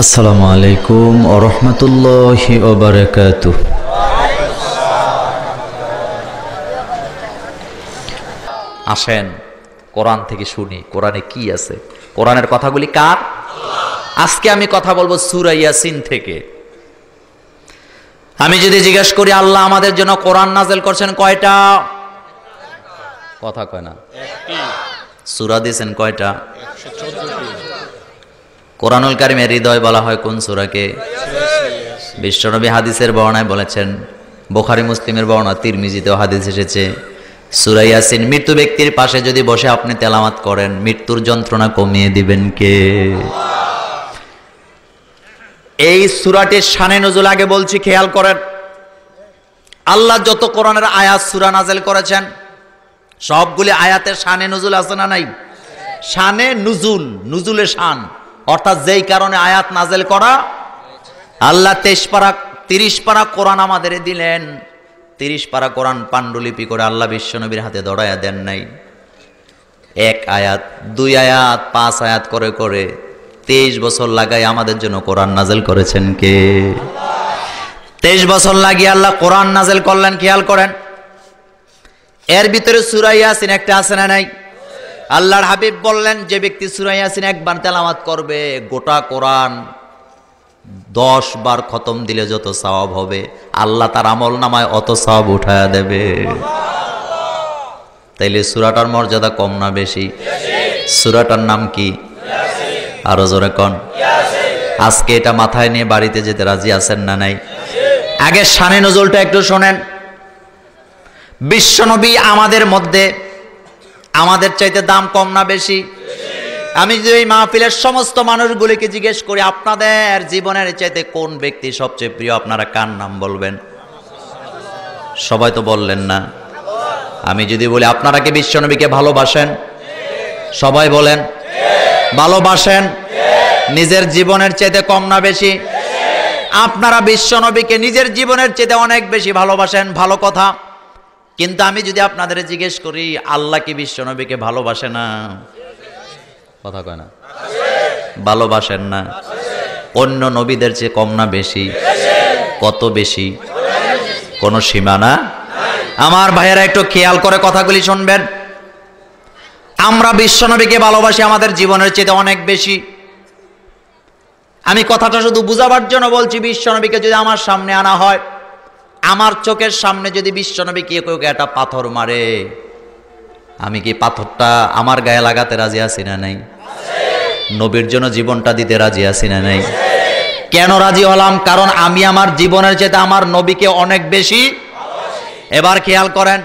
আসসালামু আলাইকুম ওয়া রাহমাতুল্লাহি ওয়া বারাকাতুহু। আসেন কোরআন থেকে শুনি কোরআনে কি আছে। কোরআনের কথাগুলি কার? আজকে আমি কথা বলবো সূরা ইয়াসিন থেকে। আমি যদি জিজ্ঞেস করি আল্লাহ আমাদের জন্য কোরআন নাযিল করছেন কয়টা? কথা কয় না। সূরা দিয়েছেন কয়টা? 114টি। কোরআনুল কারীমের হৃদয় বলা হয় কোন সূরাকে? বিশ্বনবী হাদিসের বর্ণনায় বলেছেন, বুখারী মুসলিমের বর্ণনা, তিরমিজিতেও হাদিস এসেছে, সূরা ইয়াসিন মৃত্যু ব্যক্তির পাশে যদি বসে আপনি তেলাওয়াত করেন মৃত্যুর যন্ত্রণা কমিয়ে দিবেন কে? এই সূরাটির শানে নজুল আগে বলছি, খেয়াল করেন। আল্লাহ যত কোরআনের আয়াত সূরা নাযিল করেছেন সবগুলি আয়াতের শানে নজুল আছে না নাই? শানে নুজুল, নুজুলে শান, অর্থাৎ যেই কারণে আয়াত নাযিল করা। আল্লাহ 30 পারা কোরআন আমাদের দিলেন। 30 পারা কোরআন পাণ্ডুলিপি করে আল্লাহ বিশ্বনবীর হাতে ধরায়া দেন নাই। 1 আয়াত 2 আয়াত 5 আয়াত করে করে 23 বছর লাগাই আমাদের জন্য কোরআন নাযিল করেছেন কে? 23 বছর লাগিয়ে আল্লাহ কোরআন নাযিল করলেন। খেয়াল করেন, এর ভিতরে সূরা ইয়াসিন একটা আছে না নাই? আল্লাহর হাবিব বললেন, যে ব্যক্তি সূরা ইয়াসিন একবার তেলাওয়াত করবে গোটা কোরআন 10 বার খতম দিলে যত সওয়াব হবে আল্লাহ তার আমল নামায় অত সওয়াব উঠায়া দেবে। তাইলে সূরাটার মর্যাদা কম না বেশি? সূরাটার নাম কি? আরো জোরে কোন? আজকে এটা মাথায় নিয়ে বাড়িতে যেতে রাজি আছেন না নাই? আগে শানে নজুলটা একটু শোনেন। বিশ্বনবী আমাদের মধ্যে আমাদের চাইতে দাম কম না বেশি? আমি যদি এই মাহফিলের সমস্ত মানুষগুলিকে জিজ্ঞেস করি আপনাদের জীবনের চাইতে কোন ব্যক্তি সবচেয়ে প্রিয়, আপনারা কার নাম বলবেন? সবাই তো বললেন না। আমি যদি বলি আপনারা কি বিশ্বনবীকে ভালোবাসেন? সবাই বলেন ভালোবাসেন। নিজের জীবনের চাইতে কম না বেশি? আপনারা বিশ্বনবীকে নিজের জীবনের চাইতে অনেক বেশি ভালোবাসেন, ভালো কথা। কিন্তু আমি যদি আপনাদের জিজ্ঞেস করি আল্লাহ কি বিশ্বনবীকে ভালোবাসে না? কথা কয় না। ভালোবাসেন না? অন্য নবীদের চেয়ে কম না বেশি? কত বেশি? কোন সীমানা? আমার ভাইয়েরা একটু খেয়াল করে কথাগুলি শুনবেন। আমরা বিশ্বনবীকে ভালোবাসি আমাদের জীবনের চেয়ে অনেক বেশি। আমি কথাটা শুধু বুঝাবার জন্য বলছি। বিশ্বনবীকে যদি আমার সামনে আনা হয়, আমার চোখের সামনে যদি বিশ্বনবী কেউ একটা পাথর মারে, আমি কি পাথরটা আমার গায়ে লাগাতে রাজি আছি না নাই? নবীর জন্য জীবনটা দিতে রাজি আছি না নাই? কেন রাজি হলাম? কারণ আমি আমার জীবনের চাইতে আমার নবীকে অনেক বেশি। এবার খেয়াল করেন,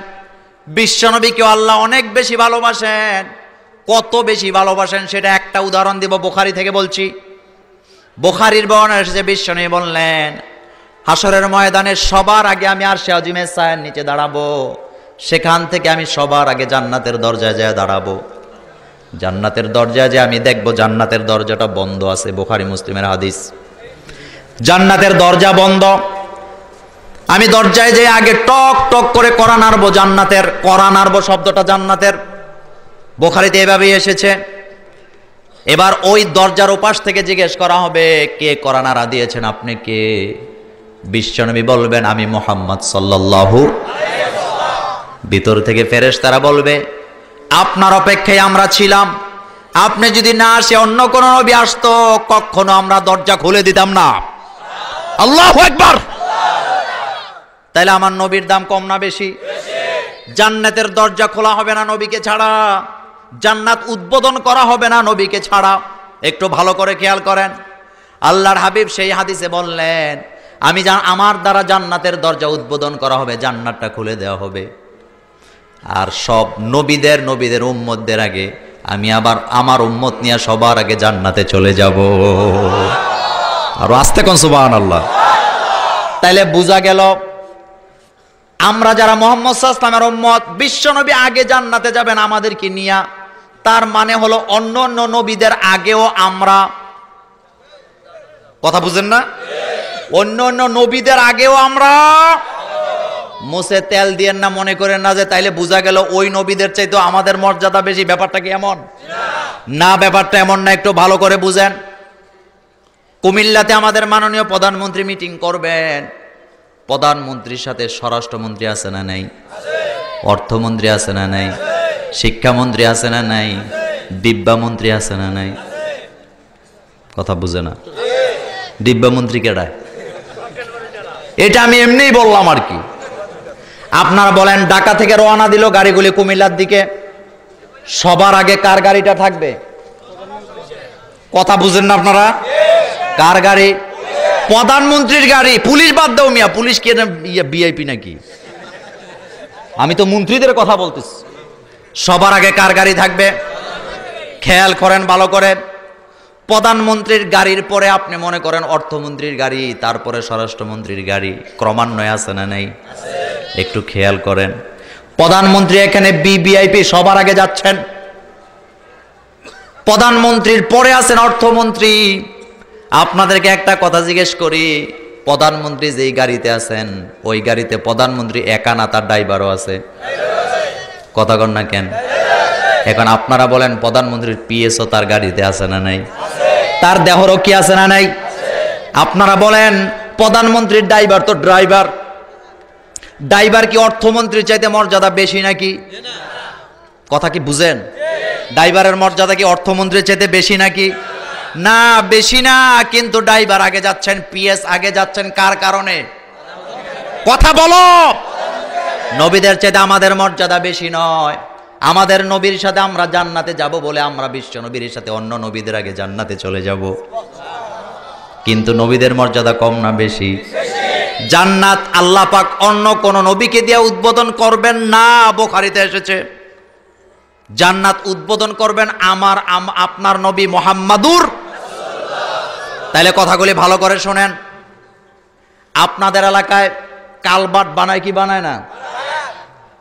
বিশ্বনবীকে আল্লাহ অনেক বেশি ভালোবাসেন। কত বেশি ভালোবাসেন সেটা একটা উদাহরণ দিব, বুখারী থেকে বলছি। বুখারীর বর্ণনা এসেছে, বিশ্বনবী বললেন, হাসরের ময়দানে সবার আগে আমি আরশে আজিমের ছায়ার নিচে দাঁড়াবো। সেখান থেকে আমি সবার আগে জান্নাতের দরজায় যায় দাঁড়াবো। জান্নাতের দরজায় যে আমি দেখবো জান্নাতের দরজাটা বন্ধ আছে। বুখারী মুসলিমের হাদিস। জান্নাতের দরজা বন্ধ। আমি দরজায় যে আগে টক টক করে কড়া নাড়বো। জান্নাতের কড়া নাড়বো শব্দটা জান্নাতের, বুখারীতে এভাবেই এসেছে। এবার ওই দরজার ওপাশ থেকে জিজ্ঞেস করা হবে, কে কড়া নাড়া দিয়েছেন? আপনি কে? বিশ্বনবী বলবেন, আমি মুহাম্মদ সাল্লাল্লাহু আলাইহি ওয়াসাল্লাম। ভিতর থেকে ফেরেশতারা বলবে, আপনার অপেক্ষায় আমরা ছিলাম। আপনি যদি না আসে অন্য কোন নবী আসতো কখনো আমরা দরজা খুলে দিতাম না। আল্লাহু আকবার। তাইলে আমার নবীর দাম কম না বেশি? জান্নাতের দরজা খোলা হবে না নবীকে ছাড়া। জান্নাত উদ্বোধন করা হবে না নবীকে ছাড়া। একটু ভালো করে খেয়াল করেন। আল্লাহর হাবিব সেই হাদিসে বললেন, আমি আমার দ্বারা জান্নাতের দরজা উদ্বোধন করা হবে, জান্নাতটা খুলে দেওয়া হবে। আর সব নবীদের উম্মতদের আগে আমি আবার আমার উম্মত নিয়ে সবার আগে জান্নাতে চলে যাব। আর আস্তে কোন সুবহানাল্লাহ। তাইলে বোঝা গেল আমরা যারা মুহাম্মদ সাল্লাল্লাহু আলাইহি ওয়াসাল্লামের উম্মত, বিশ্বনবী আগে জান্নাতে যাবেন আমাদেরকে নিয়া। তার মানে হলো অন্য অন্য নবীদের আগেও আমরা, কথা বুঝেন না? অন্য অন্য নবীদের আগেও আমরা। মুছে তেল দিয়েন না, মনে করেন না যে তাইলে বোঝা গেল ওই নবীদের চাইতে আমাদের মর্যাদা বেশি। ব্যাপারটা কি এমন না? ব্যাপারটা এমন না। একটু ভালো করে বুঝেন। কুমিল্লাতে আমাদের মাননীয় প্রধানমন্ত্রী মিটিং করবেন, প্রধানমন্ত্রীর সাথে স্বরাষ্ট্রমন্ত্রী আছে না নাই, অর্থমন্ত্রী আছে না নাই, শিক্ষামন্ত্রী আছে না নাই, দিব্যামন্ত্রী আছে না নাই? কথা বুঝে না? দিব্যামন্ত্রী কেডা? এটা আমি এমনিই বললাম আর কি। আপনারা বলেন, ঢাকা থেকে রওনা দিল গাড়িগুলি কুমিল্লার দিকে, সবার আগে কার গাড়িটা থাকবে? কথা বুঝেন না আপনারা? কার গাড়ি? প্রধানমন্ত্রীর গাড়ি। পুলিশ বাদ দাও মিয়া, পুলিশ কি ভিআইপি নাকি? আমি তো মন্ত্রীদের কথা বলতেছি। সবার আগে কার গাড়ি থাকবে? খেয়াল করেন ভালো করে। প্রধানমন্ত্রীর গাড়ির পরে আপনি মনে করেন অর্থমন্ত্রীর গাড়ি, তারপরে স্বরাষ্ট্রমন্ত্রীর গাড়ি, ক্রমান্বয়ে আছে না নেই? একটু খেয়াল করেন। প্রধানমন্ত্রী এখানে ভিআইপি সবার আগে যাচ্ছেন, প্রধানমন্ত্রীর পরে আছেন অর্থমন্ত্রী। আপনাদেরকে একটা কথা জিজ্ঞেস করি, প্রধানমন্ত্রী যেই গাড়িতে আছেন ওই গাড়িতে প্রধানমন্ত্রী একা না, তার ড্রাইভারও আছে? কথা কন না কেন? এখন আপনারা বলেন, প্রধানমন্ত্রীর পিএসও তার গাড়িতে আছে না নাই? তার দেহরও কি আছে না নাই? আপনারা বলেন, প্রধানমন্ত্রীর ড্রাইভার তো ড্রাইভার, ড্রাইভার কি অর্থমন্ত্রীর চাইতে মর্যাদা বেশি নাকি? কথা কি বুঝেন? ড্রাইভারের মর্যাদা কি অর্থমন্ত্রীর চাইতে বেশি নাকি? না, বেশি না। কিন্তু ড্রাইভার আগে যাচ্ছেন, পিএস আগে যাচ্ছেন, কার কারণে? কথা বলো। নবীদের চাইতে আমাদের মর্যাদা বেশি নয়। আমাদের নবীর সাথে আমরা জান্নাতে যাব বলে আমরা বিশ্ব নবীর সাথে অন্য নবীদের আগে জান্নাতে চলে যাব। কিন্তু নবীদের মর্যাদা কম না বেশি? জান্নাত আল্লাহ পাক অন্য কোন নবীকে দিয়ে উদ্বোধন করবেন না। বুখারীতে এসেছে, জান্নাত উদ্বোধন করবেন আপনার নবী মুহাম্মাদুর। তাইলে কথাগুলি ভালো করে শোনেন। আপনাদের এলাকায় কালবাট বানায় কি বানায় না?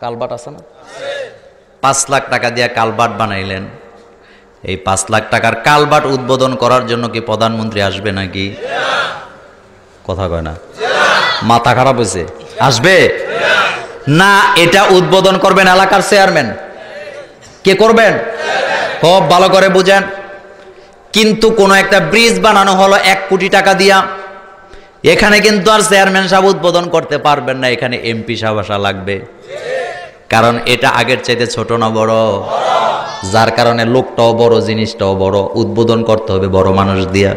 কালবাট আছে না? 5 লাখ টাকা দিয়ে কালবাট বানাইলেন। এই 5 লাখ টাকার কালবাট উদ্বোধন করার জন্য কি প্রধানমন্ত্রী আসবে নাকি? কথা কয় না? মাথা খারাপ হয়েছে? আসবে না। এটা উদ্বোধন করবেন এলাকার চেয়ারম্যান। কে করবেন? খুব ভালো করে বুঝেন। কিন্তু কোন একটা ব্রিজ বানানো হলো 1 কোটি টাকা দিয়া, এখানে কিন্তু আর চেয়ারম্যান সাহেব উদ্বোধন করতে পারবেন না, এখানে এমপি সাহেব আসা লাগবে। কারণ এটা আগের চাইতে ছোট না বড়? যার কারণে লোকটাও বড়, জিনিসটাও বড়, উদ্বোধন করতে হবে বড় মানুষ দিয়া।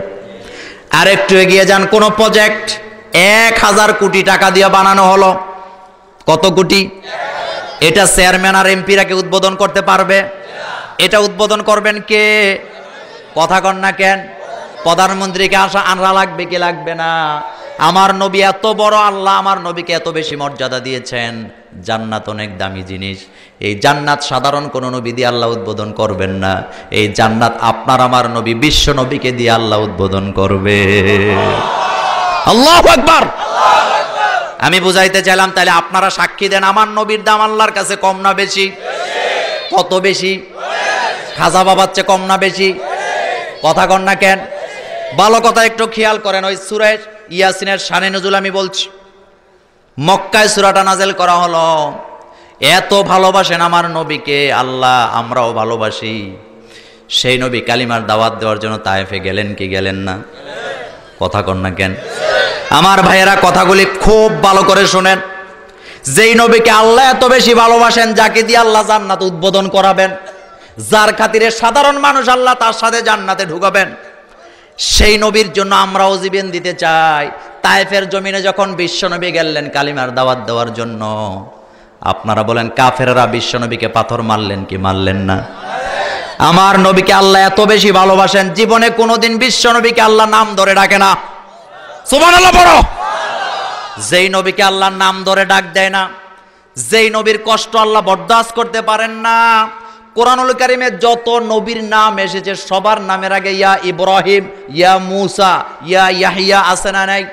আর একটু এগিয়ে যান, কোন প্রজেক্ট 1000 কোটি টাকা দিয়ে বানানো হলো। কত কোটি? এটা চেয়ারম্যান আর এমপিরা কি উদ্বোধন করতে পারবে? এটা উদ্বোধন করবেন কে? কথা কন না কেন? প্রধানমন্ত্রীকে আনা লাগবে কি লাগবে না? আমার নবী এত বড়, আল্লাহ আমার নবীকে এত বেশি মর্যাদা দিয়েছেন। জান্নাত অনেক দামি জিনিস। এই জান্নাত সাধারণ কোন নবী দিয়ে আল্লাহ উদ্বোধন করবেন না। এই জান্নাত আপনার আমার নবী বিশ্ব নবীকে দিয়ে আল্লাহ উদ্বোধন করবে। আল্লাহু আকবার। আমি বুঝাইতে চাইলাম, তাহলে আপনারা সাক্ষী দেন, আমার নবীর দাম আল্লাহর কাছে কম না বেশি? কত বেশি? খাজা বাবার চেয়ে কম না বেশি? কথা কন না কেন? ভালো কথা একটু খেয়াল করেন। ওই সূরা ইয়াসিনের শানে নজুল আমি বলছি। মক্কায় সূরাটা নাযিল করা হলো। এত ভালোবাসেন আমার নবীকে আল্লাহ, আমরাও ভালোবাসি। সেই নবী কালিমার দাওয়াত দেওয়ার জন্য তায়েফে গেলেন কি গেলেন না? কথা কন না কেন? আমার ভাইয়েরা, কথাগুলি খুব ভালো করে শোনেন। যেই নবীকে আল্লাহ এত বেশি ভালোবাসেন, যাকে দিয়ে আল্লাহ জান্নাত উদ্বোধন করাবেন, যার খাতিরে সাধারণ মানুষ আল্লাহ তার সাথে জান্নাতে ঢুকাবেন, সেই নবীর জন্য আমরাও জীবন দিতে চাই। তায়েফের জমিনে যখন বিশ্বনবী গেলেন কালিমার দাওয়াত দেওয়ার জন্য, আপনারা বলেন কাফেররা বিশ্বনবীকে পাথর মারলেন কি মারলেন না? আমার নবীকে আল্লাহ এত বেশি ভালোবাসেন, জীবনে কোনোদিন বিশ্বনবীকে আল্লাহ নাম ধরে ডাকে না। সুবহানাল্লাহ বড়। যেই নবীকে আল্লাহ নাম ধরে ডাক দেয় না, যেই নবীর কষ্ট আল্লাহ বরদাস্ত করতে পারেন না, কোরআনুল কারীমে যত নবীর নাম এসেছে সবার নামের আগে ইয়া ইব্রাহিম, ইয়া মুসা, ইয়া ইয়াহইয়া আছে না নাই?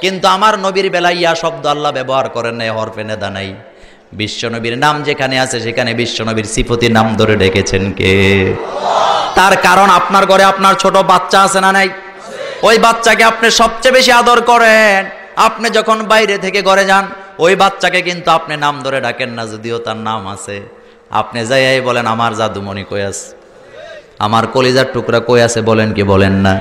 কিন্তু আমার নবীর বেলায় ইয়া শব্দ আল্লাহ ব্যবহার করেন নাই, হরফে নেদা নাই। বিশ্বনবীর নাম যেখানে আছে সেখানে বিশ্বনবীর সিফতি নাম ধরে ডেকেছেন কে? তার কারণ আপনার ঘরে আপনার ছোট বাচ্চা আছে না নাই? ওই বাচ্চাকে আপনি সবচেয়ে বেশি আদর করেন। আপনি যখন বাইরে থেকে ঘরে যান, ওই বাচ্চাকে কিন্তু আপনি নাম ধরে ডাকেন না, যদিও তার নাম আছে। আপনি যাই বলেন আমার জাদুমণি কই আছে, আমার কলিজার টুকরা কই আছে, বলেন কি বলেন না?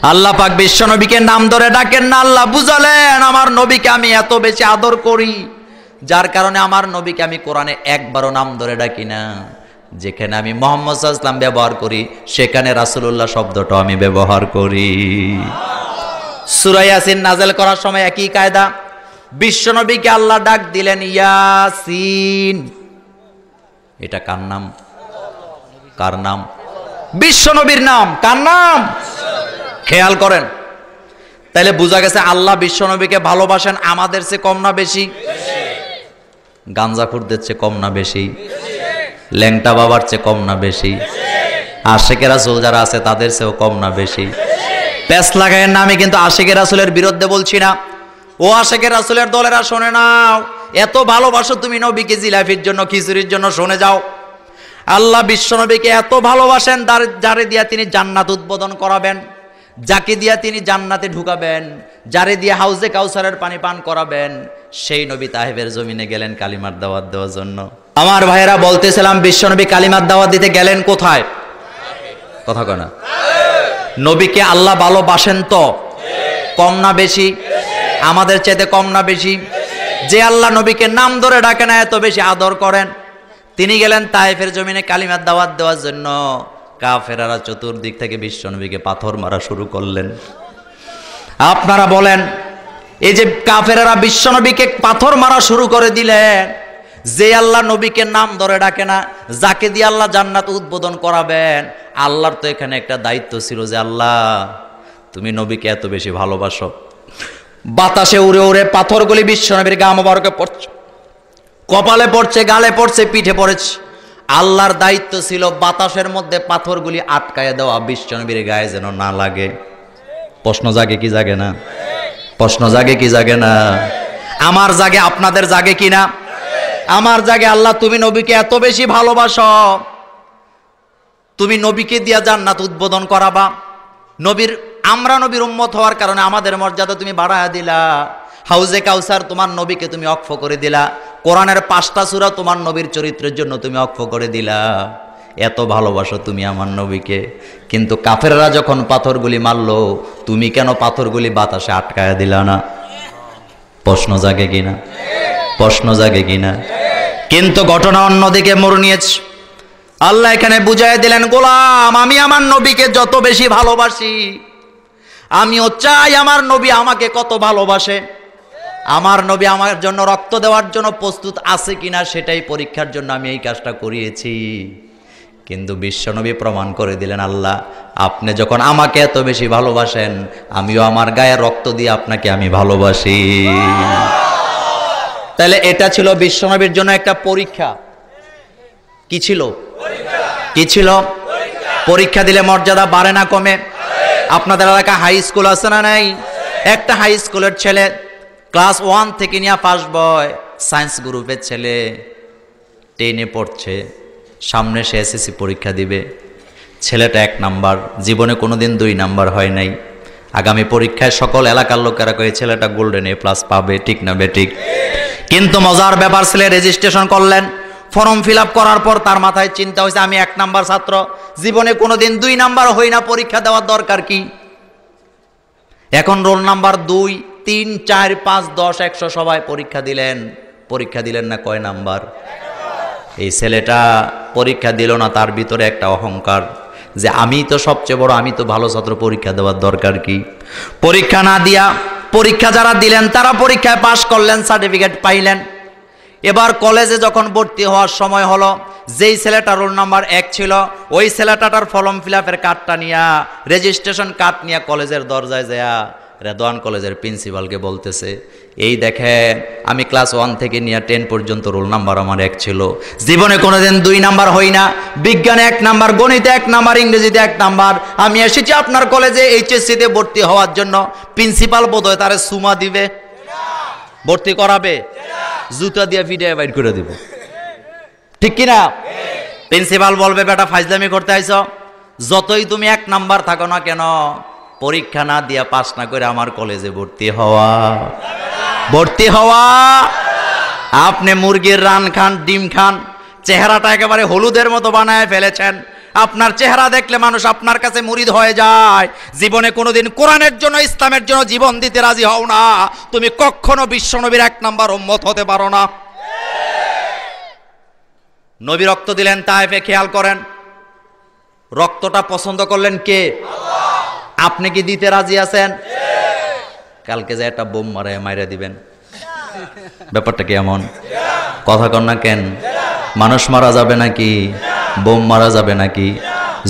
আল্লাহ পাক বিশ্বনবীকে নাম ধরে ডাকেন না। আল্লাহ বুঝালেন আমার নবীকে আমি এত বেশি আদর করি, যার কারণে আমার নবীকে আমি কোরআনে একবারও নাম ধরে ডাকি না। যেখানে আমি মুহাম্মদ সাল্লাল্লাহু আলাইহি ওয়াসাল্লাম ব্যবহার করি, সেখানে রাসূলুল্লাহ শব্দটা আমি ব্যবহার করি। সূরা ইয়াসিন নাযিল করার সময় একই কায়দা। বিশ্বনবীকে আল্লাহ ডাক দিলেন ইয়াসিন। এটা কার নাম? কার নাম? বিশ্বনবীর নাম। কার নাম? খেয়াল করেন, তাইলে বোঝা গেছে আল্লাহ বিশ্বনবীকে ভালোবাসেন আমাদের চেয়ে কম না বেশি? গাঞ্জাখুরদের চেয়ে কম না বেশি? ল্যাংটা বাবার চেয়ে কম না বেশি? আশিকে রাসূল যারা আছে তাদের চেয়েও কম না বেশি? প্যাস লাগায়েন না, আমি কিন্তু আশিকে রাসূলের বিরুদ্ধে বলছি না। ও আশিকে রাসূলের দলেরা শুনে নাও, এত ভালোবাসো তুমি নবীকে, জিলাফির জন্য খিচুড়ির জন্য শুনে যাও। আল্লাহ বিশ্বনবীকে এত ভালোবাসেন যারে দিয়া তিনি জান্নাত উদ্বোধন করাবেন, যাকে দিয়া তিনি জান্নাতে ঢুকাবেন, যারে দিয়ে হাউজে কাউসারের পানি পান করাবেন, সেই নবী তায়েফের জমিনে গেলেন কালিমার দাওয়াত দেওয়ার জন্য। আমার ভাইয়েরা বলতেছিলাম বিশ্বনবী কালিমার দাওয়াত দিতে গেলেন কোথায়? কথা কয় না? নবীকে আল্লাহ ভালোবাসেন তো কম না বেশি? আমাদের চাইতে কম না বেশি? যে আল্লাহ নবীকে নাম ধরে ডাকে না, এত বেশি আদর করেন, তিনি গেলেন তায়েফের জমিনে কালিমার দাওয়াত দেওয়ার জন্য। কাফেরারা চতুর্দিক থেকে বিশ্বনবীকে পাথর মারা শুরু করলেন। আপনারা বলেন, এই যে কাফেরারা বিশ্বনবীকে পাথর মারা শুরু করে দিলেন, যে আল্লাহ নবীকে নাম ধরে ডাকে না, যাকে দিয়ে আল্লাহ জান্নাত উদ্বোধন করাবেন, আল্লাহর তো এখানে একটা দায়িত্ব ছিল যে আল্লাহ তুমি নবীকে এত বেশি ভালোবাসো। বাতাসে উড়ে উড়ে পাথরগুলি বিশ্বনবীর গা মোবারকে পড়ছে, কপালে পড়ছে, গালে পড়ছে, পিঠে পড়েছে। আল্লাহর দায়িত্ব ছিল বাতাসের মধ্যে পাথরগুলি আটকায় দেওয়া, বিশ্বনবীর গায়ে যেন না লাগে। প্রশ্ন জাগে কি জাগে না? প্রশ্ন জাগে কি জাগে না? আমার জাগে, আপনাদের জাগে কি না? আমার জাগে। আল্লাহ তুমি নবীকে এত বেশি ভালোবাসো, তুমি নবীকে দিয়া জান্নাত উদ্বোধন করাবা। আমরা নবীর উম্মত হওয়ার কারণে আমাদের মর্যাদা তুমি বাড়ায়া দিলা। হাউজে কাউসার তোমার নবীকে তুমি অক্ষ করে দিলা। কোরআনের 5টা সূরা তোমার নবীর চরিত্রের জন্য তুমি অক্ষ করে দিলা। এত ভালোবাসো তুমি আমার নবীকে, কিন্তু কাফেররা যখন পাথরগুলি মারলো, তুমি কেন পাথরগুলি বাতাসে আটকায়া দিলা না? প্রশ্ন জাগে কিনা? প্রশ্ন জাগে কিনা? কিন্তু ঘটনা অন্যদিকে মোড় নিয়েছে। আল্লাহ এখানে বুঝাই দিলেন, গোলাম আমি আমার নবীকে যত বেশি ভালোবাসি, আমিও চাই আমার নবী আমাকে কত ভালোবাসে। আমার নবী আমার জন্য রক্ত দেওয়ার জন্য প্রস্তুত আছে কিনা সেটাই পরীক্ষার জন্য আমি এই কাজটা করিয়েছি। কিন্তু বিশ্বনবী প্রমাণ করে দিলেন, আল্লাহ আপনি যখন আমাকে এত বেশি ভালোবাসেন, আমিও আমার গায়ে রক্ত দিয়ে আপনাকে আমি ভালোবাসি। তাহলে এটা ছিল বিশ্বনবীর জন্য একটা পরীক্ষা। কি ছিল? কি ছিল? পরীক্ষা দিলে মর্যাদা বাড়ে না কমে? আপনাদের এলাকা হাই স্কুল আছে না নাই? একটা হাই স্কুলের ছেলে ক্লাস 1 থেকে নিয়ে ফার্স্ট বয়, সায়েন্স গ্রুপের ছেলে, 10-এ পড়ছে, সামনে সে এসএসসি পরীক্ষা দিবে। ছেলেটা 1 নাম্বার, জীবনে কোনোদিন 2 নাম্বার হয় নাই। আগামী পরীক্ষায় সকল এলাকার লোকেরা কয়ে ছেলেটা গোল্ডেন A+ পাবে, ঠিক না বেঠিক? কিন্তু মজার ব্যাপার, ছেলে রেজিস্ট্রেশন করলেন, ফর্ম ফিল আপ করার পর তার মাথায় চিন্তা হয়েছে, আমি 1 নাম্বার ছাত্র, জীবনে কোনোদিন 2 নাম্বার হই না, পরীক্ষা দেওয়ার দরকার কি? এখন রোল নাম্বার 2, 3, 4, 5, 10, 100 সবাই পরীক্ষা দিলেন। পরীক্ষা দিলেন না কয় নাম্বার? এই ছেলেটা পরীক্ষা দিল না, তার ভিতরে একটা অহংকার যে আমি তো সবচেয়ে বড়, আমি তো ভালো ছাত্র, পরীক্ষা দেওয়ার দরকার কি? পরীক্ষা না দিয়া, পরীক্ষা যারা দিলেন তারা পরীক্ষায় পাশ করলেন, সার্টিফিকেট পাইলেন। এবার কলেজে যখন ভর্তি হওয়ার সময় হলো, যেই ছেলেটা রোল নাম্বার 1 ছিল, ওই ছেলেটার ফর্ম ফিল আপের কার্ডটা নিয়া, রেজিস্ট্রেশন কার্ড নিয়ে কলেজের দরজায় যায় রেদওয়ান কলেজের প্রিন্সিপালকে বলতেছে, এই দেখেন আমি ক্লাস 1 থেকে নিয়ে 10 পর্যন্ত রোল নাম্বার আমার 1 ছিল, জীবনে কোনোদিন 2 নাম্বার হই না, বিজ্ঞানে 1 নাম্বার, গণিতে 1 নাম্বার, ইংরেজিতে 1 নাম্বার। আমি এসেছি আপনার কলেজে এইচএসসিতে ভর্তি হওয়ার জন্য। প্রিন্সিপাল বোধহয় তারে সুমা দিবে, ভর্তি করাবে, জুতা দিয়ে ফিটে বাইট করে দিব, ঠিক কিনা? প্রিন্সিপাল বলবে, বেটা ফাজলামি করতে আইছো, যতই তুমি 1 নাম্বার থাকো না কেন, পরীক্ষা না দিয়া পাস না করে আমার কলেজে ভর্তি হওয়া, ভর্তি হওয়া। আপনি মুরগির রান খান, ডিম খান, চেহারাটা একেবারে হলুদের মতো বানায় ফেলেছেন, আপনার চেহারা দেখলে মানুষ আপনার কাছে মুরিদ হয়ে যায়। জীবনে কোনোদিন কোরআনের জন্য, ইসলামের জন্য জীবন দিতে রাজি হও না, তুমি কখনো বিশ্বনবীর 1 নাম্বার উম্মত হতে পারো না। নবী রক্ত দিলেন তায়েফে, খেয়াল করেন, রক্তটা পছন্দ করলেন কে? আপনি কি দিতে রাজি আছেন? কালকে যে একটা বোম মারা দিবেন, ব্যাপারটা কি এমন? কথা কন না কেন? মানুষ মারা যাবে নাকি? বোম মারা যাবে নাকি?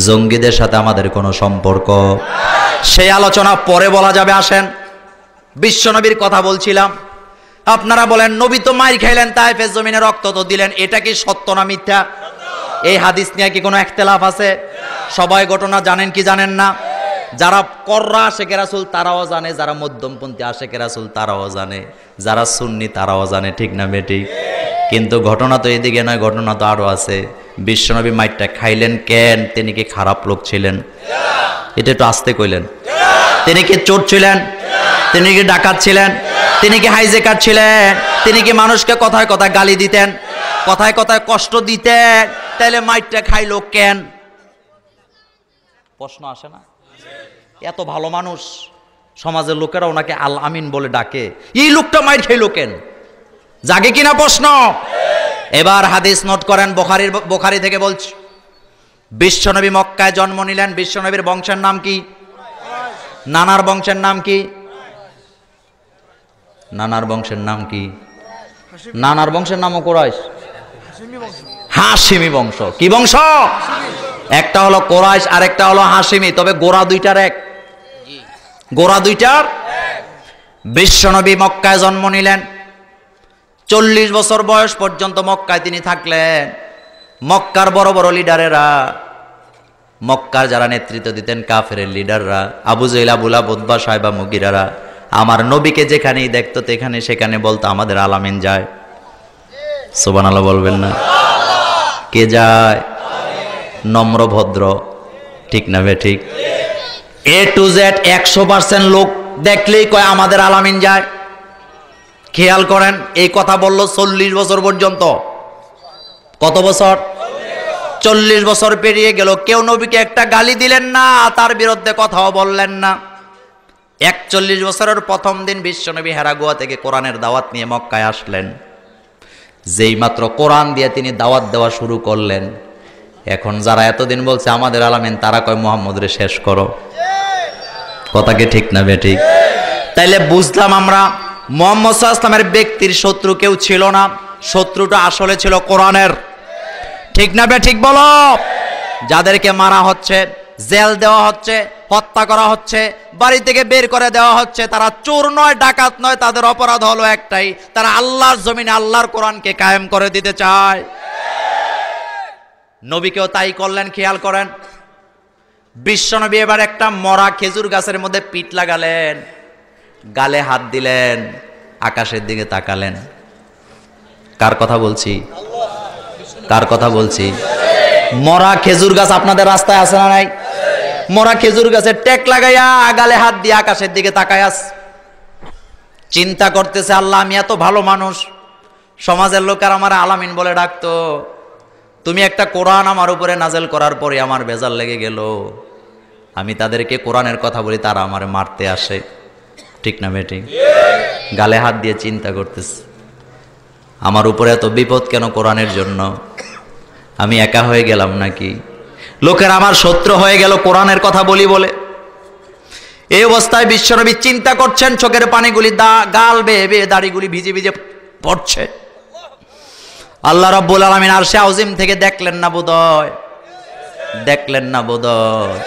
জঙ্গিদের সাথে আমাদের কোনো সম্পর্ক? সেই আলোচনা পরে বলা যাবে। আসেন, বিশ্বনবীর কথা বলছিলাম। আপনারা বলেন নবী তো মাইর খাইলেন, তায়েফের জমিনে রক্ত তো দিলেন, এটা কি সত্য না মিথ্যা? এই হাদিস নিয়ে কি কোনো ইখতিলাফ আছে? সবাই ঘটনা জানেন কি জানেন না? যারা কররা আশেকে রাসূল তারাও জানে, যারা মধ্যমপন্থী আশেকে রাসূল তারাও জানে, যারা সুন্নি তারাও জানে, ঠিক না বেঠিক? কিন্তু ঘটনা তো এদিকে নয়, ঘটনা তো আরো আছে। বিশ্বনবী মাইরটা খাইলেন কেন? তিনি কি খারাপ লোক ছিলেন? এটা একটু আস্তে কইলেন। তিনি কি চোর ছিলেন? তিনি কি ডাকাত ছিলেন? তিনি কি হাইজেকার ছিলেন? তিনি কি মানুষকে কথায় কথায় গালি দিতেন, কথায় কথায় কষ্ট দিতেন? তাইলে মাইরটা খাইলো কেন? প্রশ্ন আসে না? এত ভালো মানুষ, সমাজের লোকেরা ওনাকে আল আমিন বলে ডাকে, এই লোকটা মাইর খাইলো কেন? জাগে কিনা প্রশ্ন? এবার হাদিস নোট করেন, বুখারী থেকে বলছি। বিশ্বনবী মক্কায় জন্ম নিলেন। বিশ্বনবীর বংশের নাম কি? নানার বংশের নাম কি? নানার বংশের নাম কি? নানার বংশের নামও কুরাইশ, হাশিমি বংশ। কি বংশ? একটা হলো কুরাইশ আর একটা হলো হাশিমি, তবে গোড়া দুইটার এক। গোড়া দুইটার। বিশ্বনবী মক্কায় জন্ম নিলেন। 40 বছর বয়স পর্যন্ত মক্কায় তিনি থাকলেন। মক্কার বড় বড় লিডারেরা, মক্কার যারা নেতৃত্ব দিতেন, কাফেরের লিডাররা, আবু জেহেল, আবু লাহাব, উতবা, সাইবা, মুগিরারা, আমার নবীকে যেখানেই দেখতো তেখানে সেখানে বলতো আমাদের আলামিন যায়। সুবহানাল্লাহ বলবেন না? কে যায়? নম্র ভদ্র, ঠিক না বে ঠিক? A to Z 100% লোক দেখলেই কয় আমাদের আলামিন যায়। খেয়াল করেন, এই কথা বললো 40 বছর পর্যন্ত। কত বছর? 40 বছর পেরিয়ে গেল, কেউ নবীকে একটা গালি দিলেন না, তার বিরুদ্ধে কথাও বললেন না। 41 বছরের প্রথম দিন বিশ্বনবী হেরা গুহা থেকে কোরআনের দাওয়াত নিয়ে মক্কায় আসলেন। যেই মাত্র কোরআন দিয়ে তিনি দাওয়াত দেওয়া শুরু করলেন, এখন যারা এতদিন বলছে আমাদের আলামিন, তারা কয় মুহাম্মদ রে শেষ করো। কথা কি ঠিক না বে ঠিক? তাইলে বুঝলাম আমরা মুহাম্মদ সাল্লাল্লাহু আলাইহি ওয়াসাল্লামের ব্যক্তির শত্রু কেউ ছিল না, শত্রুটা আসলে ছিল কোরআনের। ঠিক না বে ঠিক বলো? যাদেরকে মারা হচ্ছে, জেল দেওয়া হচ্ছে, হত্যা করা হচ্ছে, বাড়ি থেকে বের করে দেওয়া হচ্ছে, তারা চোর নয়, ডাকাত নয়, তাদের অপরাধ হলো একটাই, তারা আল্লাহর জমিনে আল্লাহর কোরআনকে কায়েম করে দিতে চায়। নবীকেও তাই করলেন। খেয়াল করেন, বিশ্বনবী এবার একটা মরা খেজুর গাছের মধ্যে পিঠ লাগালেন, গালে হাত দিলেন, আকাশের দিকে তাকালেন। কার কথা বলছি? কার কথা বলছি? মরা খেজুর গাছ আপনাদের রাস্তায় আছে না নাই? মরা খেজুর গাছের টেক লাগাইয়া গালে হাত দিয়ে আকাশের দিকে তাকায় আস, চিন্তা করতেছে, আল্লাহ আমি এত ভালো মানুষ, সমাজের লোকের আমার আলামিন বলে ডাকতো, তুমি একটা কোরআন আমার উপরে নাজেল করার পরে আমার বেজাল লেগে গেল, আমি তাদেরকে কোরআনের কথা বলি, তারা আমারে মারতে আসে। ঠিক না বেটি? গালে হাত দিয়ে চিন্তা করতেছে, আমার উপরে এত বিপদ কেন কোরআনের জন্য? আমি একা হয়ে গেলাম নাকি? লোকের আমার শত্রু হয়ে গেল কোরআনের কথা বলি বলে। এই অবস্থায় বিশ্বনবী চিন্তা করছেন, চোখের পানিগুলি গাল বেয়ে বেয়ে দাড়িগুলি ভিজে ভিজে পড়ছে। আল্লাহ রাব্বুল আলামিন আরশে আযীম থেকে দেখলেন না বোধহয়, দেখলেন না বোধহয়।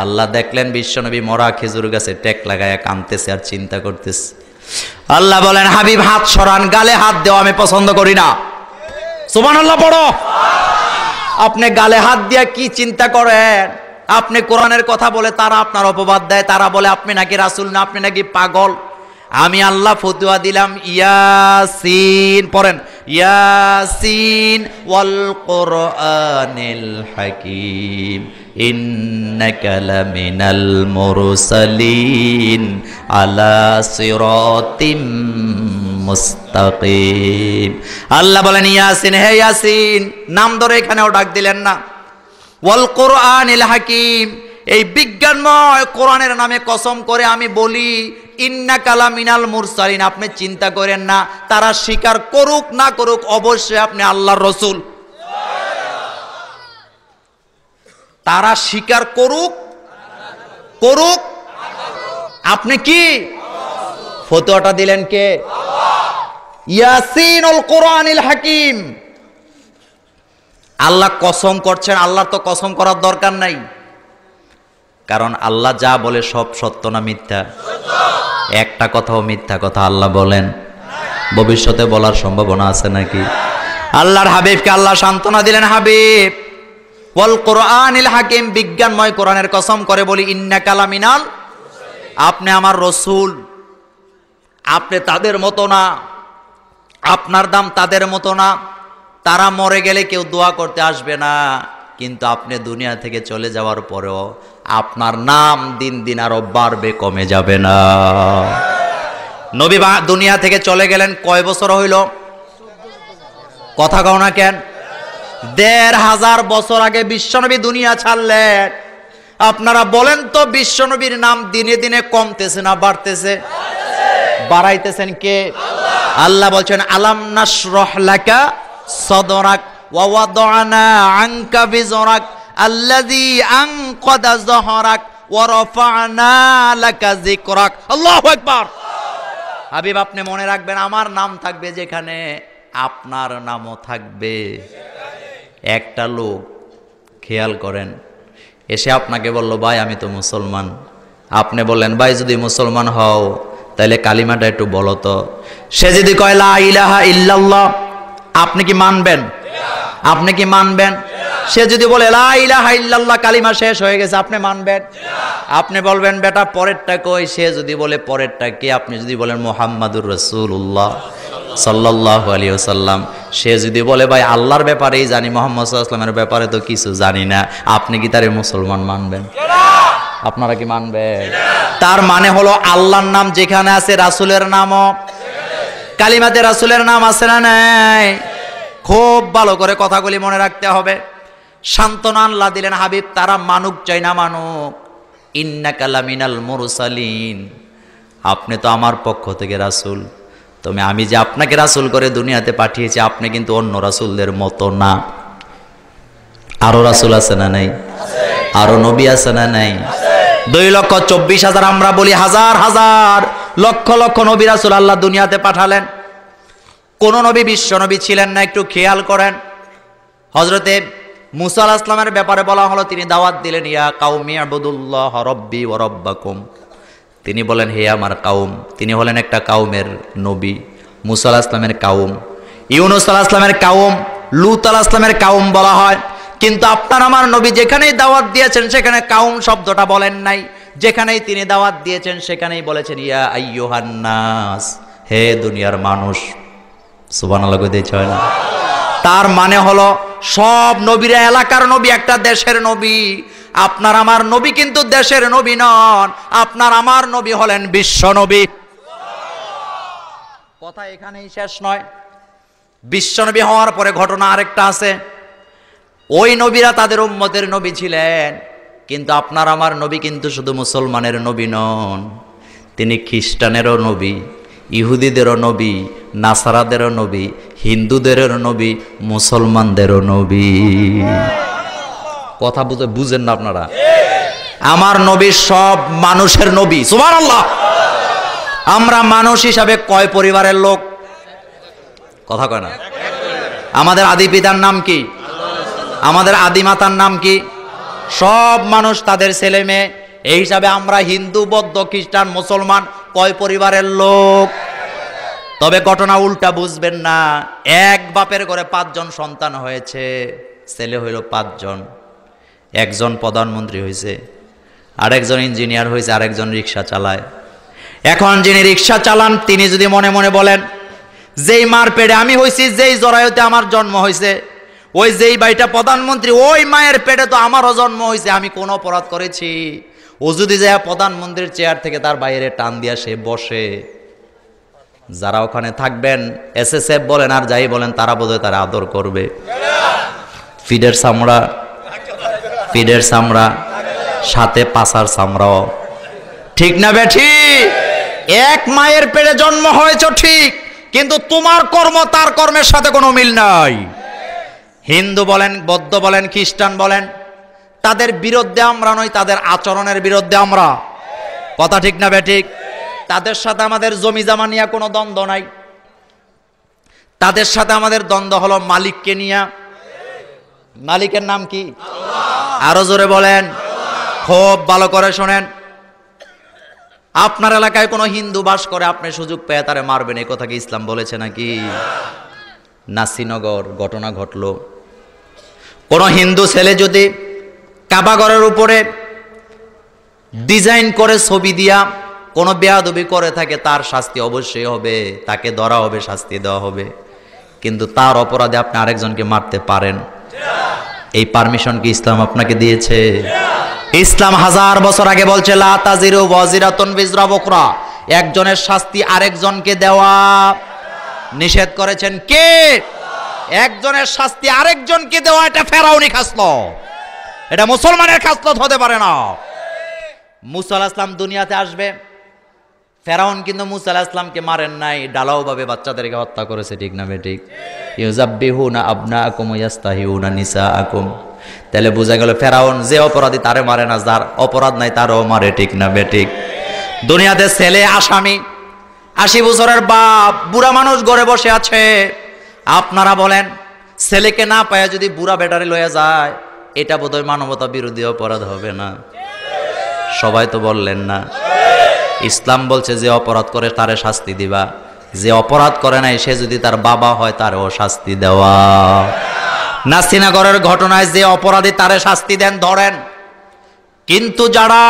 আল্লাহ দেখলেন বিশ্বনবী মরা খেজুর গাছে টেক লাগায়া কাঁদতেছে আর চিন্তা করতেছে। আল্লাহ বলেন, হাবিব হাত সরান, গালে হাত দেওয়া আমি পছন্দ করি না। সুবহানাল্লাহ পড়ো। আপনি গালে হাত দিয়া কি চিন্তা করেন? আপনি কোরআনের কথা বলে তারা আপনার অপবাদ দেয়, তারা বলে আপনি নাকি রাসূল না, আপনি নাকি পাগল। আমি আল্লাহ ফতোয়া দিলাম, ইয়াসিন পড়েন, ইয়াসিন ওয়াল কোরআনিল হাকীম ইন্নাকা লামিনাল মুরসালিন আলা সিরাতিম মুস্তাকিম। আল্লাহ বলেন ইয়াসিন, হে ইয়াসিন, নাম ধরে এখানেও ডাক দিলেন না। ওয়াল কোরআনিল হাকিম, এই বিজ্ঞানময় কোরআনের নামে কসম করে আমি বলি, ইন্নাকা লামিনাল মুরসালিন, আপনি চিন্তা করেন না, তারা স্বীকার করুক না করুক, অবশ্যই আপনি আল্লাহর রাসূল। তারা স্বীকার করুক করুক, আপনি কি ফতোয়াটা দিলেন কে? ইয়াসিনুল কোরআনিল হাকিম। আল্লাহ কসম করছেন, আল্লাহর তো কসম করার দরকার নাই, কারণ আল্লাহ যা বলে সব সত্য না মিথ্যা? একটা কথাও মিথ্যা কথা আল্লাহ বলেন? ভবিষ্যতে বলার সম্ভাবনা আছে নাকি? আল্লাহর হাবিবকে আল্লাহ সান্ত্বনা দিলেন, হাবিব ওয়াল কোরআনিল হাকিম, বিজ্ঞানময় কোরআনের কসম করে বলি, ইন্নাকা লামিনাল, আপনি আমার রসুল, আপনি তাদের মতো না, আপনার দাম তাদের মতো না। তারা মরে গেলে কেউ দোয়া করতে আসবে না, কিন্তু আপনি দুনিয়া থেকে চলে যাওয়ার পরেও আপনার নাম দিন দিন আরো বাড়বে, কমে যাবে না। নবী দুনিয়া থেকে চলে গেলেন কয় বছর হইল? কথা কও না কেন? ১৫০০ বছর আগে বিশ্বনবী দুনিয়া ছাড়লেন। আপনারা বলেন তো, বিশ্বনবীর নাম দিনে দিনে কমতেছে না বাড়তেছে? বাড়াইতেছেন কে? আল্লাহ বলছেন, আলাম নাশরাহ লাকা সদরাক ওয়া ওয়াদানা আনকা বিজরাক আল্লাযী আনকাদা যহরাক ওয়া রাফা'না লাকা যিকরাক। আল্লাহু আকবার। হাবিব, আপনি মনে রাখবেন, আমার নাম থাকবে যেখানে, আপনার নামও থাকবে। একটা লোক, খেয়াল করেন, এসে আপনাকে বলল, ভাই আমি তো মুসলমান। আপনি বললেন, ভাই যদি মুসলমান হও তাহলে কালিমাটা একটু বলো তো। সে যদি কয় লা ইলাহা ইল্লাল্লাহ, আপনি কি মানবেন? আপনি কি মানবেন? সে যদি বলে লা ইলাহা ইল্লাল্লাহ, কালিমা শেষ হয়ে গেছে, আপনি মানবেন? আপনি বলবেন, বেটা পরেরটা কই? সে যদি বলে পরেরটা কি? আপনি যদি বলেন মুহাম্মাদুর রাসূলুল্লাহ সাল্লাল্লাহু আলাইহি ওয়াসাল্লাম, সে যদি বলে ভাই আল্লাহর ব্যাপারেই জানি, মুহাম্মদ সাল্লাল্লাহু আলাইহি ওয়াসাল্লামের ব্যাপারে তো কিছু জানি না, আপনি কি তারে মুসলমান মানবেন? আপনারা কি মানবেন? তার মানে হলো, আল্লাহর নাম যেখানে আছে, রাসূলের নামও, কালিমাতে রাসূলের নাম আছে না নাই? খুব ভালো করে কথাগুলি মনে রাখতে হবে। সান্ত্বনা আল্লাহ দিলেন, হাবিব তারা মানুক চাই না মানুক, ইন্নাকা লামিনাল মুরসালিন, আপনি তো আমার পক্ষ থেকে রাসূল, তবে আমি যে আপনাকে রাসূল করে দুনিয়াতে পাঠিয়েছি, আপনি কিন্তু অন্য রাসূলদের মতো না। আরো রাসূল আছে না নাই? আরো নবী আছে না নাই? 2,24,000, আমরা বলি হাজার হাজার, লক্ষ লক্ষ নবী রাসূল আল্লাহ দুনিয়াতে পাঠালেন। কোন নবী বিশ্ব নবী ছিলেন না? একটু খেয়াল করেন। হযরতে মুসা আলাইহিস সালামের ব্যাপারে বলা হলো, তিনি দাওয়াত দিলেন, ইয়া কাউমি আবুদুল্লাহ রাব্বি ওয়া রাব্বাকুম। তিনি বলেন, হে আমার কাউম। তিনি হলেন একটা কাউমের নবী। মুসা আলাইহিস সালামের কাউম, ইউনূস আলাইহিস সালামের কাউম, লূত আলাইহিস সালামের কাউম বলা হয়। কিন্তু আপনার আমার নবী যেখানেই দাওয়াত দিয়েছেন সেখানে কাউম শব্দটা বলেন নাই। যেখানেই তিনি দাওয়াত দিয়েছেন সেখানেই বলেছেন, ইয়া আইয়ুহান নাস, হে দুনিয়ার মানুষ। সুবহানাল্লাহ কইতে চায় না? তার মানে হলো, সব নবীরা এলাকার নবী, একটা দেশের নবী। আপনার আমার নবী কিন্তু দেশের নবী নন, আপনার আমার নবী হলেন বিশ্ব নবী। কথা এখানেই শেষ নয়। বিশ্ব নবী হওয়ার পরে ঘটনা আরেকটা আছে। ওই নবীরা তাদের উম্মতের নবী ছিলেন, কিন্তু আপনার আমার নবী কিন্তু শুধু মুসলমানের নবী নন, তিনি খ্রিস্টানেরও নবী, ইহুদিদেরও নবী, নাসারাদেরও নবী, হিন্দুদেরও নবী, মুসলমানদেরও নবী। কথা বুঝেন না আপনারা? আমার নবী সব মানুষের নবী। সুবহানাল্লাহ। আমরা মানুষ হিসাবে কয় পরিবারের লোক? কথা কয় না? আমাদের আদি পিতার নাম কি? আমাদের আদি মাতার নাম কি? সব মানুষ, তাদের ছেলে মেয়ে। এই হিসাবে আমরা হিন্দু, বৌদ্ধ, খ্রিস্টান, মুসলমান কয় পরিবারের লোক? তবে ঘটনা উল্টা বুঝবেন না। এক বাপের ঘরে 5 জন সন্তান হয়েছে, ছেলে হইল 5 জন। একজন প্রধানমন্ত্রী হয়েছে, আরেকজন ইঞ্জিনিয়ার হয়েছে, আরেকজন রিক্সা চালায়। এখন যিনি রিক্সা চালান তিনি যদি মনে মনে বলেন, যেই মার পেটে আমি হয়েছি, যেই জরায়ুতে আমার জন্ম হয়েছে, ওই যেই ভাইটা প্রধানমন্ত্রী, ওই মায়ের পেটে তো আমারও জন্ম হয়েছে, আমি কোন অপরাধ করেছি? ও যদি যায় প্রধানমন্ত্রীর চেয়ার থেকে তার বাইরে টান দিয়া সে বসে, যারা ওখানে থাকবেন, এসএসএফ বলেন আর যাই বলেন, তারা বোধহয় তারা আদর করবে। ফিডের চামড়া, পিঠের চামড়া, সাথে পাছার চামড়াও। ঠিক না বেঠি? এক মায়ের পেটে জন্ম হয়েছ ঠিক, কিন্তু তোমার কর্ম তার কর্মের সাথে কোনো মিল নাই। হিন্দু বলেন, বৌদ্ধ বলেন, খ্রিস্টান বলেন, তাদের বিরুদ্ধে আমরা নই, তাদের আচরণের বিরুদ্ধে আমরা। কথা ঠিক না বেঠিক? তাদের সাথে আমাদের জমি জমা নিয়ে কোনো দ্বন্দ্ব নাই, তাদের সাথে আমাদের দ্বন্দ্ব হলো মালিককে নিয়ে। মালিকের নাম কি? আরো জোরে বলেন, খুব ভালো করে শোনেন। আপনার এলাকায় কোনো হিন্দু বাস করে, আপনি সুযোগ পেয়ে তারে মারবেন, এই কথা কি ইসলাম বলেছে নাকি? নাসিনগর ঘটনা ঘটলো, কোন হিন্দু ছেলে যদি কাবাঘরের উপরে ডিজাইন করে ছবি দিয়া কোনো বেয়াদবি করে থাকে, তার শাস্তি অবশ্যই হবে, তাকে ধরা হবে, শাস্তি দেওয়া হবে। কিন্তু তার অপরাধে আপনি আরেকজনকে মারতে পারেন? এই পারমিশন কি ইসলাম আপনাকে দিয়েছে? ইসলাম 1000 বছর আগে বলছে লা তাজিরু ওয়াজিরাতুন বিজরা উখরা, একজনের শাস্তি আরেকজনকে দেওয়া নিষেধ করেছেন কে? একজনের শাস্তি আরেকজনকে দেওয়া এটা ফেরাউনি খাসলত, এটা মুসলমানের খাসলত হতে পারে না। মুসা আলাইহিস সালাম দুনিয়াতে আসবে, ফেরাউন কিন্তু মুসা আলাইহিস সালামকে মারেন নাই, ডালাও ভাবে বাচ্চাদেরকে হত্যা করেছে। ঠিক না বেঠিক? ইউযাব্বিহুনা আবনাআকুম ওয়া ইস্তাহিউনা নিসাআকুম। তাহলে বোঝা গেল ফেরাউন যে অপরাধী তারে মারে না, যার অপরাধ নাই তারও মারে। ঠিক না বেঠিক? দুনিয়াতে ছেলে আসামি, 80 বছরের বাপ, বুড়া মানুষ ঘরে বসে আছে। আপনারা বলেন, ছেলেকে না পায় যদি বুড়া বেটারে লয়ে যায়, এটা বোধহয় মানবতা বিরোধী অপরাধ হবে না? সবাই তো বললেন না। ইসলাম বলছে যে অপরাধ করে তারে শাস্তি দিবা, যে অপরাধ করে নাই সে যদি তার বাবা হয় তারও শাস্তি দেওয়া। নাসিনগরের ঘটনায় যে অপরাধী তারে শাস্তি দেন, ধরেন। কিন্তু যারা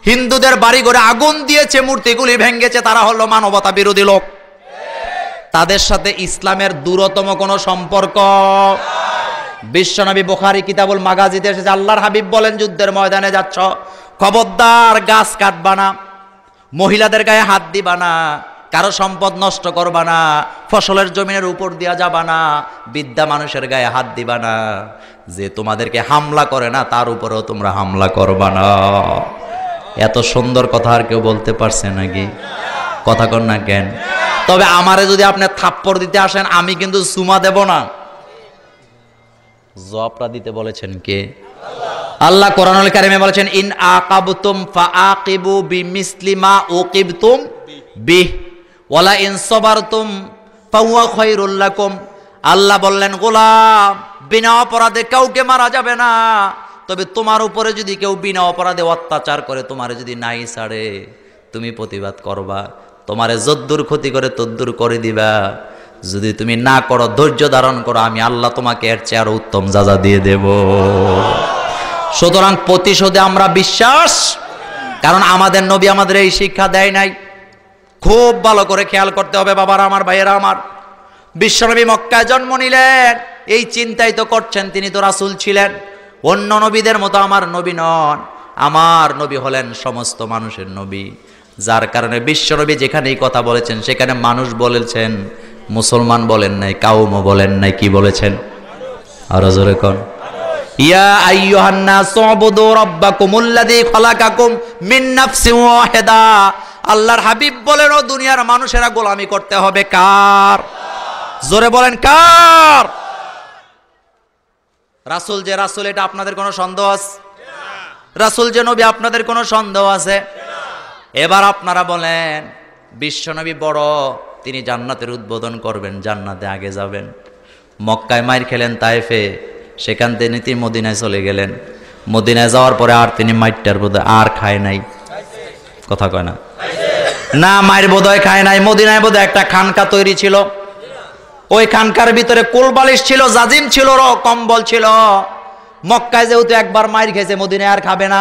হিন্দুদের বাড়ি ঘরে আগুন দিয়েছে, মূর্তিগুলি ভেঙ্গেছে, তারা হলো মানবতা বিরোধী লোক। তাদের সাথে ইসলামের দূরতম কোনো সম্পর্ক। বিশ্বনবী বুখারী কিতাবুল মাগাজিতে এসেছে, আল্লাহর হাবিব বলেন, যুদ্ধের ময়দানে যাচ্ছ, খবরদার গাছ কাটবা না, মহিলাদের গায়ে হাত দিবা না, কারো সম্পদ নষ্ট করবা না, ফসলের জমিনের উপর দিয়া যাবা না, বৃদ্ধা মানুষের গায়ে হাত দিবা না, যে তোমাদেরকে হামলা করে না তার উপরেও তোমরা হামলা করবা না। এত সুন্দর কথা আর কেউ বলতে পারছে নাকি? কথা কন না কেন? তবে আমারে যদি আপনি থাপ্পড় দিতে আসেন, আমি কিন্তু চুমা দেব না। জবাবটা দিতে বলেছেন কে? আল্লাহ কোরআনুল কারিমে বলেছেন, ইন আকাবতুম ফাআকিবু বিমিসলি মা উকিবতুম বিহ ওয়ালা ইন সাবারতুম ফাহুয়া খায়রুল লাকুম। আল্লাহ বললেন, গোলাম, বিনা অপরাধে কাউকে মারা যাবে না, তবে তোমার উপরে যদি কেউ বিনা অপরাধে অত্যাচার করে, তোমারে যদি নাই ছাড়ে, তুমি প্রতিবাদ করবা, তোমারে যদ্দুর ক্ষতি করে তদ্দুর করে দিবা। যদি তুমি না করো, ধৈর্য ধারণ করো, আমি আল্লাহ তোমাকে এর চেয়ে আরো উত্তম যাজা দিয়ে দেব। সুতরাং প্রতিশোধে আমরা বিশ্বাস, কারণ আমাদের নবী আমাদের এই শিক্ষা দেয় নাই। খুব ভালো করে খেয়াল করতে হবে বাবারা আমার, ভাইয়েরা আমার। বিশ্বনবী মক্কায় জন্ম নিলেন, এই চিন্তাই তো করছেন, তিনি তো রাসূল ছিলেন, অন্য নবীদের মতো আমার নবী নন। আমার নবী হলেন সমস্ত মানুষের নবী, যার কারণে বিশ্বনবী যেখানেই কথা বলেছেন সেখানে মানুষ বলেছেন, মুসলমান বলেন নাই, কাউমও বলেন নাই। কি বলেছেন? আরো জোরে কোন, ইয়া আইয়ুহান নাসু উবুদু রাব্বাকুমুল্লাযী খালাকাকুম মিন নাফসিন ওয়াহিদা। আল্লাহর হাবিব বলেন, ও দুনিয়ার মানুষেরা, গোলামি করতে হবে কার? জোরে বলেন, কার? রাসূল যে রাসূল, এটা আপনাদের কোনো সন্দেহ আছে? রাসূল যে নবী, আপনাদের কোনো সন্দেহ আছে? এবার আপনারা বলেন, বিশ্বনবী বড়, তিনি জান্নাতের উদ্বোধন করবেন, জান্নাতে আগে যাবেন। মক্কায় মাইর খেলেন তায়েফে, সেখান থেকে তিনি মদিনায় চলে গেলেন। মদিনায় যাওয়ার পরে আর তিনি মাইরটার বোধহয় আর খায় নাই। কথা কয় না? না, মায়ের বোধহয় খায় নাই। মদিনায় বোধহয় একটা খানকা তৈরি ছিল, ওই খানকার ভিতরে কোলবালিশ ছিল, জাজিম ছিল, কম্বল ছিল। মক্কায় যেহেতু একবার মাইর খেয়েছে, মদিনায় আর খাবে না।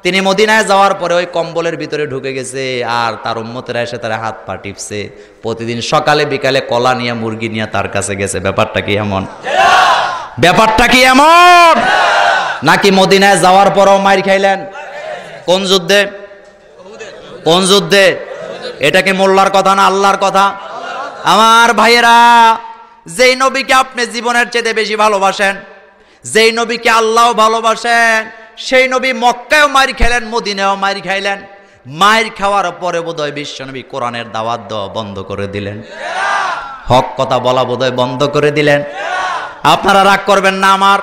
তিনি মদিনায় যাওয়ার পরে ওই কম্বলের ভিতরে ঢুকে গেছে, আর তার উম্মতেরা এসে তারা হাত পা টিপছে। প্রতিদিন সকালে বিকালে কলা নিয়ে, মুরগি নিয়ে তার কাছে গেছে। ব্যাপারটা কি এমন? ব্যাপারটা কি এমন? নাকি মদিনায় যাওয়ার পরও মাইর খাইলেন? কোন যুদ্ধে? কোন যুদ্ধে? এটা কি মোল্লার কথা না আল্লাহর কথা? আমার ভাইয়েরা, যেই নবীকে আপনি জীবনের চেয়ে বেশি ভালোবাসেন, যেই নবীকে আল্লাহ ভালোবাসেন সেই নবী মক্কায়ও মার খেলেন, মদিনায়ও মার খাইলেন। মার খাওয়ার পরে বোধহয় বিশ্বনবী কোরআনের দাওয়াত দেওয়া বন্ধ করে দিলেন, হক কথা বলা বোধহয় বন্ধ করে দিলেন। আপনারা রাগ করবেন না, আমার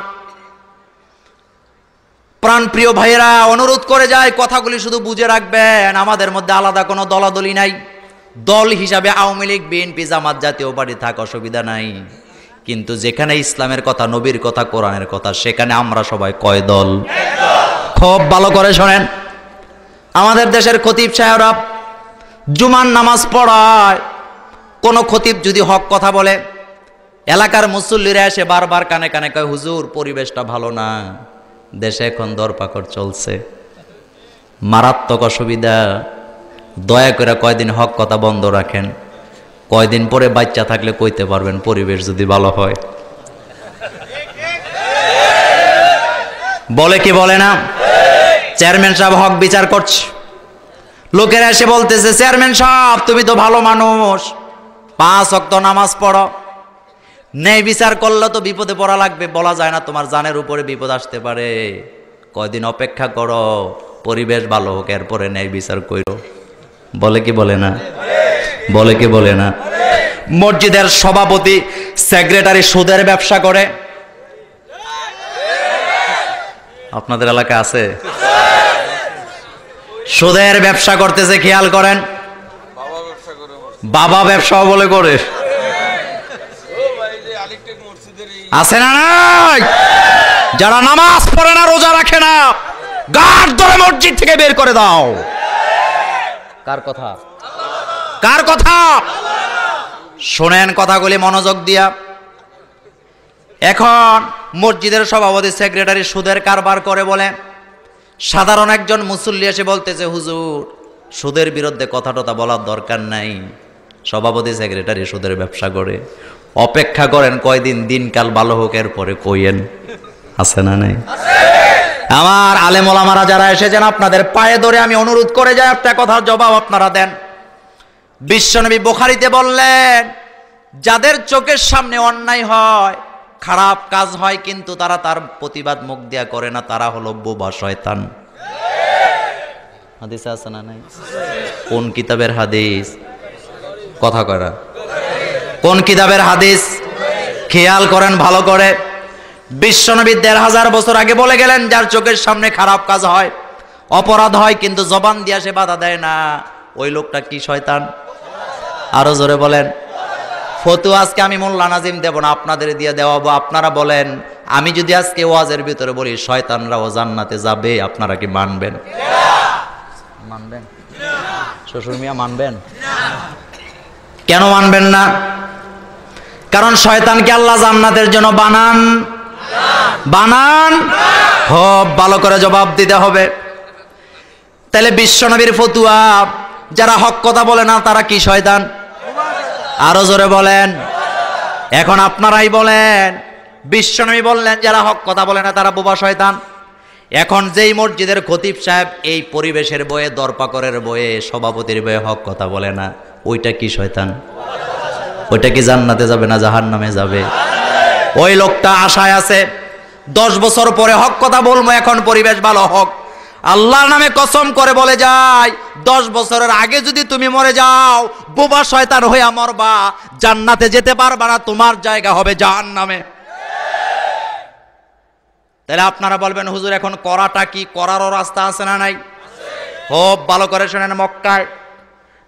প্রাণপ্রিয় ভাইয়েরা, অনুরোধ করে যায় কথাগুলি শুধু বুঝে রাখবেন। আমাদের মধ্যে আলাদা কোনো দলাদলি নাই। দল হিসাবে আওয়ামী লীগ, বিএনপি, জামাত, জাতীয় পার্টি থাক, অসুবিধা নাই। কিন্তু যেখানে ইসলামের কথা, নবীর কথা, কোরআনের কথা, সেখানে আমরা সবাই কয় দল? খুব ভালো করে শোনেন। আমাদের দেশের খতিব সাহেবরা জুমার নামাজ পড়ায়, কোন খতিব যদি হক কথা বলে, এলাকার মুসল্লিরা এসে বারবার কানে কানে কয়, হুজুর পরিবেশটা ভালো না, দেশে এখন দরপাকড় চলছে, মারাত্মক অসুবিধা, দয়া করে কয়দিন হক কথা বন্ধ রাখেন। কয়দিন পরে বাচ্চা থাকলে কইতে পারবেন পরিবেশ যদি ভালো হয়। বলে কি বলে না? চেয়ারম্যান সাহেব হক বিচার করছে, লোকেরা এসে বলতেছে, চেয়ারম্যান সাহেব তুমি তো ভালো মানুষ, 5 ওয়াক্ত নামাজ পড়ো, ন্যায় বিচার করলে তো বিপদে পড়া লাগবে, বলা যায় না তোমার জানের উপরে বিপদ আসতে পারে, কয়দিন অপেক্ষা করো, পরিবেশ ভালো হোক, এরপরে ন্যায় বিচার করো। বলে কি বলে না? বলে কি বলে না? মসজিদের সভাপতি, সেক্রেটারি সুদের ব্যবসা করে, আপনাদের এলাকায় আছে? সুদের ব্যবসা করতেছে, খেয়াল করেন। বাবা ব্যবসাও বলে করে, আছে না নাই? যারা নামাজ পড়ে না, রোজা রাখে না, গাঢ় ধরে মসজিদ থেকে বের করে দাও। কার কথা? কার কথা? শোনেন কথাগুলি মনোযোগ দিয়া। এখন মসজিদের সভাপতি, সেক্রেটারি সুদের কারবার করে বলে, সাধারণ একজন মুসল্লি এসে বলতেছে, হুজুর সুদের বিরুদ্ধে কথা টথা বলার দরকার নাই, সভাপতি সেক্রেটারি সুদের ব্যবসা করে, অপেক্ষা করেন কয়দিন, দিনকাল ভালো হোক, এরপরে কইয়েন। আছে না নাই? আমার আলেম ওলামারা যারা এসেছেন, আপনাদের পায়ে ধরে আমি অনুরোধ করে যাই, একটা কথার জবাব আপনারা দেন। বিশ্বনবী বুখারীতে বললেন, যাদের চোখের সামনে অন্যায় হয়, খারাপ কাজ হয়, কিন্তু তারা তার প্রতিবাদ মুখ দিয়া করে না, তারা হলো বোবা শয়তান। হাদিসে আছে না নাই? কোন কিতাবের হাদিস? কথা কয় না। কোন কিতাবের হাদিস? খেয়াল করেন ভালো করে। বিশ্বনবী 1500 বছর আগে বলে গেলেন, যার চোখের সামনে খারাপ কাজ হয়, অপরাধ হয়, কিন্তু জবান দিয়া সে বাধা দেয় না, ওই লোকটা কি শয়তান? আরো জোরে বলেন। ফতোয়া আজকে আমি মোল্লা নাজিম দেব না, আপনাদের দিয়ে দেওয়াবো। আপনারা বলেন, আমি যদি আজকে ওয়াজের ভিতরে বলি শয়তানরাও জান্নাতে যাবে, আপনারা কি মানবেন? মানবেন? শ্বশুর মিয়া মানবেন? কেন মানবেন না? কারণ শয়তানকে আল্লাহ জান্নাতের জন্য বানান? বানান? খুব ভালো করে জবাব দিতে হবে। তাহলে বিশ্বনবীর ফতুয়া, যারা হক কথা বলে না তারা কি শয়তান? আরো জোরে বলেন। এখন আপনারাই বলেন, বিশ্বনবী বললেন যারা হক কথা বলে না তারা বোবা শয়তান। এখন যেই মসজিদের খতিব সাহেব এই পরিবেশের বয়ে, দরপাকরের বয়ে, সভাপতির বয়ে হক কথা বলে না, ওইটা কি শয়তান? ওইটা কি জান্নাতে যাবে না জাহান্নামে যাবে? ওই লোকটা আশায় আছে 10 বছর পরে হক কথা বলবো, এখন পরিবেশ ভালো হোক। আল্লাহর নামে কসম করে বলে যায়, 10 বছরের আগে যদি তুমি মরে যাও, বোবা শয়তান হইয়া মরবা, জান্নাতে যেতে পারবা না, তোমার জায়গা হবে জাহান্নামে। তাহলে আপনারা বলবেন, হুজুর এখন করাটা কি? করারও রাস্তা আছে না নাই? খুব ভালো করে শোনেন। মক্কায়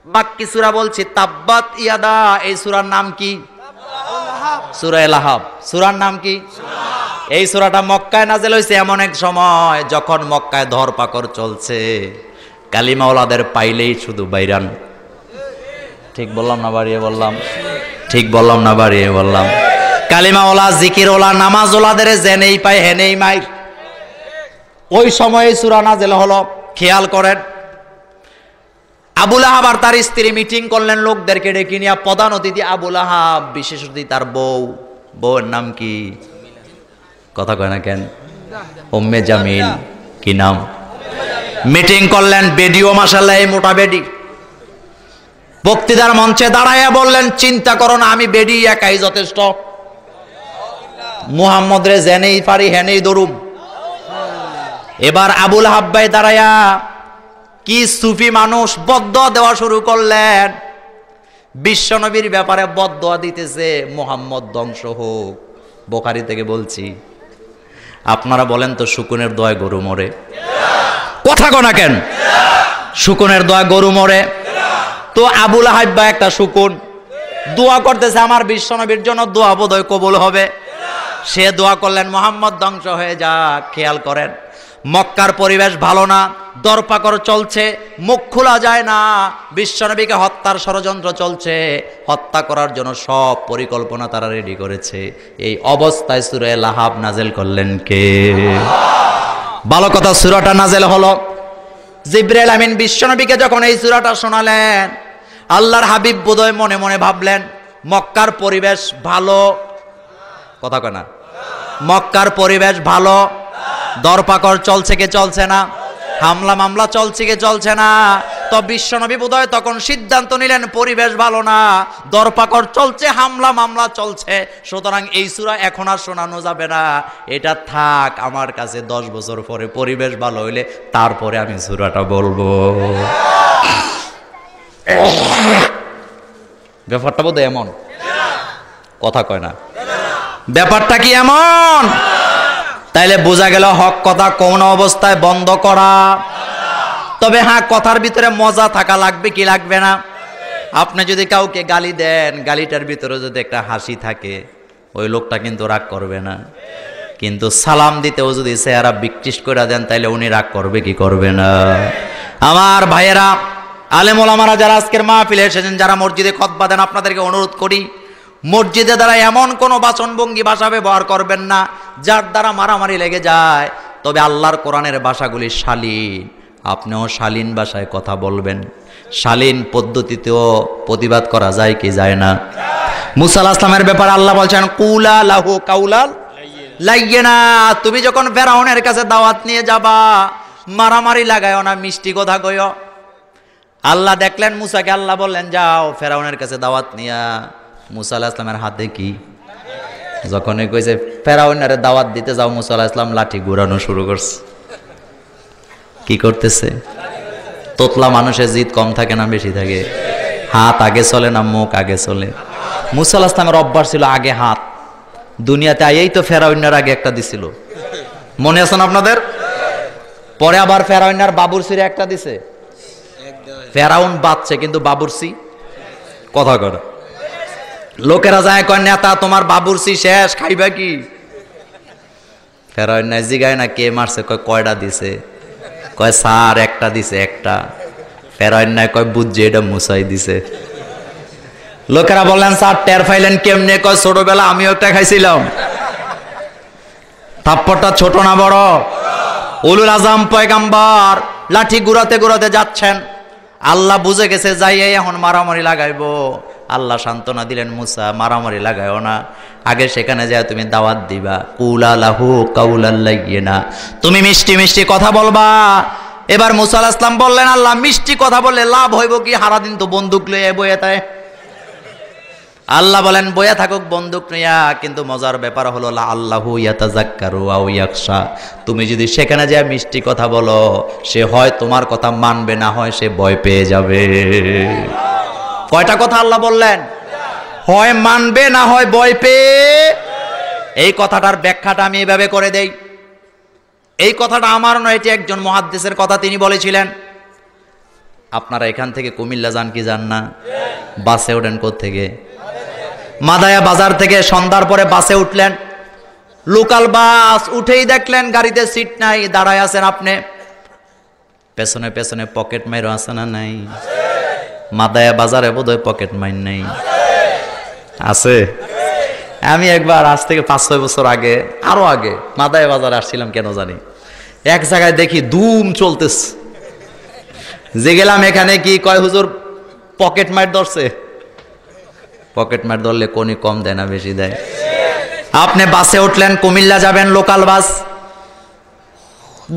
মাক্কি সূরা বলছি, তাব্বাত ইয়াদা, এই সূরার নাম কি? সূরা লাহাব। সূরার নাম কি? এই সূরাটা মক্কায় নাযিল হয়েছে এমন এক সময় যখন মক্কায় ধরপাকড় চলছে, কালিমাওয়ালাদের পাইলেই শুধু বাইরান। ঠিক বললাম না বাড়িয়ে বললাম? ঠিক বললাম না বাড়িয়ে বললাম? কালিমাওয়ালা, জিকিরওয়ালা, নামাজওয়ালাদের জেনেই পায় হেনেই মাইর। ওই সময়ে সূরা নাযিল হলো। খেয়াল করেন, আবু লাহাব আর তার স্ত্রী মিটিং করলেন, লোকদেরকে ডেকে নিয়ে। প্রধান অতিথি আবু লাহাব, বিশেষ অতিথি তার বউ। বউয়ের নাম কি? কথা কয় না কেন? উম্মে জামিল। কি নাম? মিটিং করলেন। বেডিও মাশাআল্লাহ এই মোটা বেডি। বক্তৃতার মঞ্চে দাঁড়াইয়া বললেন, চিন্তা করো না, আমি বেডি একাই যথেষ্ট। মুহাম্মদ রে জেনেই পারি হেনেই দরুম। এবার আবুল হাব্বাই দাঁড়ায়া কি সুফি মানুষ বদদোয়া দেওয়া শুরু করলেন, বিশ্বনবীর ব্যাপারে বদদোয়া দিতেছে, মুহাম্মদ ধ্বংস হোক। বুখারী থেকে বলছি। আপনারা বলেন তো শুকুনের দোয়ায় গরু মরে? কথা কোনা কেন? শুকুনের দোয়া গরু মরে? তো আবুল হাব্বা একটা শুকুন দোয়া করতেছে আমার বিশ্বনবীর জন্য, দোয়া বোধহয় কবুল হবে। সে দোয়া করলেন মুহাম্মদ ধ্বংস হয়ে যাক। খেয়াল করেন, মক্কার পরিবেশ ভালো না, দরপাকড় চলছে, মুখ খোলা যায় না, বিশ্বনবীকে হত্যার ষড়যন্ত্র চলছে, হত্যা করার জন্য সব পরিকল্পনা তারা রেডি করেছে। এই অবস্থায় সূরা লাহাব নাজেল করলেন কে? ভালো কথা, সূরাটা নাজেল হলো জিবরাইল আমিন বিশ্বনবীকে যখন এই সূরাটা শোনালেন, আল্লাহর হাবিব বোধহয় মনে মনে ভাবলেন মক্কার পরিবেশ ভালো। কথা কয় না? মক্কার পরিবেশ ভালো, দরপাকড় চলছে কি চলছে না, হামলা মামলা চলছে কি চলছে না। তো বিশ্বনবী বোধহয় তখন সিদ্ধান্ত নিলেন পরিবেশ ভালো না, দরপাকড় চলছে, হামলা মামলা চলছে, সুতরাং এই সূরা এখন আর শোনানো যাবে না, এটা থাক আমার কাছে, 10 বছর পরে পরিবেশ ভালো হইলে তারপরে আমি সূরাটা বলবো। ব্যাপারটা বোধহয় এমন। কথা কয় না? ব্যাপারটা কি এমন? তাইলে বোঝা গেল হক কথা কোন অবস্থায় বন্ধ করা। তবে হ্যাঁ, কথার ভিতরে মজা থাকা লাগবে কি লাগবে না? আপনি যদি কাউকে গালি দেন, গালিটার ভিতরে যদি একটা হাসি থাকে, ওই লোকটা কিন্তু রাগ করবে না। কিন্তু সালাম দিতেও যদি চেহারা বিকৃষ্ট করে দেন, তাইলে উনি রাগ করবে কি করবে না? আমার ভাইয়েরা, আলেম ওলামারা যারা আজকের মাহফিলে এসেছেন, যারা মসজিদে খুতবা দেন, আপনাদেরকে অনুরোধ করি মসজিদে দ্বারা এমন কোনো বাচনভঙ্গি ভাষা ব্যবহার করবেন না যার দ্বারা মারামারি লেগে যায়। তবে আল্লাহর কোরআনের ভাষাগুলি শালীন, আপনিও শালীন ভাষায় কথা বলবেন। শালীন পদ্ধতিতেও প্রতিবাদ করা যায় কি যায় না? মুসা আলাইহিস সালামের ব্যাপারে আল্লাহ বলছেন কুলা লাহু কাউলাল লাইয়িনা, তুমি যখন ফেরাউনের কাছে দাওয়াত নিয়ে যাবা, মারামারি লাগায়ও না, মিষ্টি কথা কইও। আল্লাহ দেখলেন মুসাকে, আল্লাহ বললেন যাও ফেরাউনের কাছে দাওয়াত নিয়া। মুসা আলাইহিস সালামের হাতে কি? যখনই কইছে ফেরাউনের দাওয়াত দিতে যাও, মুসা আলাইহিস সালাম লাঠি ঘুরানো শুরু করছে। কি করতেছে? তোতলা মানুষের জিদ কম থাকে না বেশি থাকে? হাত আগে চলে না মুখ আগে চলে? মুসা আলাইহিস সালামের অভ্যাস ছিল আগে হাত। দুনিয়াতে আইয়েই তো ফেরাউনের আগে একটা দিছিল, মনে আছে না আপনাদের? পরে আবার ফেরাউনের বাবুরসিরে একটা দিছে। ফেরাউন বাচ্চা কিন্তু বাবুরসি কথা করে। লোকেরা যায় কয় নেতা তোমার বাবুরসি শেষ, খাইবা কি? ফেরাউন নাই জিগায় না কে মারছে, কয় কয়টা দিছে? কয় স্যার একটা দিছে একটা। ফেরাউন নাই কয় বুঝছে এটা মুসাই দিছে। লোকেরা বললেন স্যার টের ফাইলেন কেমনে? কয় ছোটবেলা আমিও একটা খাইছিলাম। থাপ্পড়টা ছোট না বড়? উলুল আজম পয়গাম্বর লাঠি ঘুরাতে ঘুরাতে যাচ্ছেন, আল্লাহ বুঝে গেছে যাই এখন মারামারি লাগাইবো। আল্লাহ সান্ত্বনা দিলেন মুসা মারামারি লাগাইও না, আগে সেখানে যায় তুমি দাওয়াত দিবা। কুলা লাহু কাউলাল লাইয়িনা, তুমি মিষ্টি মিষ্টি কথা বলবা। এবার মুসা আলাইহিস সালাম বললেন আল্লাহ মিষ্টি কথা বললে লাভ হইব কি? সারাদিন তো বন্দুক লইয়া বইয়া তাই। আল্লাহ বলেন বইয়া থাকুক বন্দুক নিয়া, কিন্তু মজার ব্যাপার হলো আল্লাহু ইয়াতাযাক্কারু আও ইয়াখশা, তুমি যদি সেখানে যায় মিষ্টি কথা বলো, সে হয় তোমার কথা মানবে, না হয় সে ভয় পেয়ে যাবে। কয়টা কথা আল্লাহ বললেন? হয় মানবে, না হয় ভয় পেয়ে। এই কথাটার ব্যাখ্যাটা আমি এভাবে করে দেই। এই কথাটা আমার নয়, এটি একজন মুহাদ্দিসের কথা, তিনি বলেছিলেন আপনারা এখান থেকে কুমিল্লা যান কি যান না? বাসে ওঠেন কোত্থেকে? মাদায়া বাজার থেকে। সন্ধ্যার পরে বাসে উঠলেন, লোকাল বাস, উঠেই দেখলেন গাড়িতে সিট নাই, দাঁড়ায় আছেন আপনি। পেছনে পেছনে পকেট মাইরও আছে না নাই? মাদায়া বাজারে বোধহয় পকেট মাইর নাই, আছে? আমি একবার আজ থেকে 5-6 বছর আগে, আরো আগে মাদায়া বাজারে আসছিলাম, কেন জানি এক জায়গায় দেখি ধুম চলতেছে। যে গেলাম এখানে কি কয় হুজুর পকেট মাইর ধরছে। পকেট মার ধরলে কোনি কম দেয় না বেশি দেয়? আপনি বাসে উঠলেন, কুমিল্লা যাবেন, লোকাল বাস,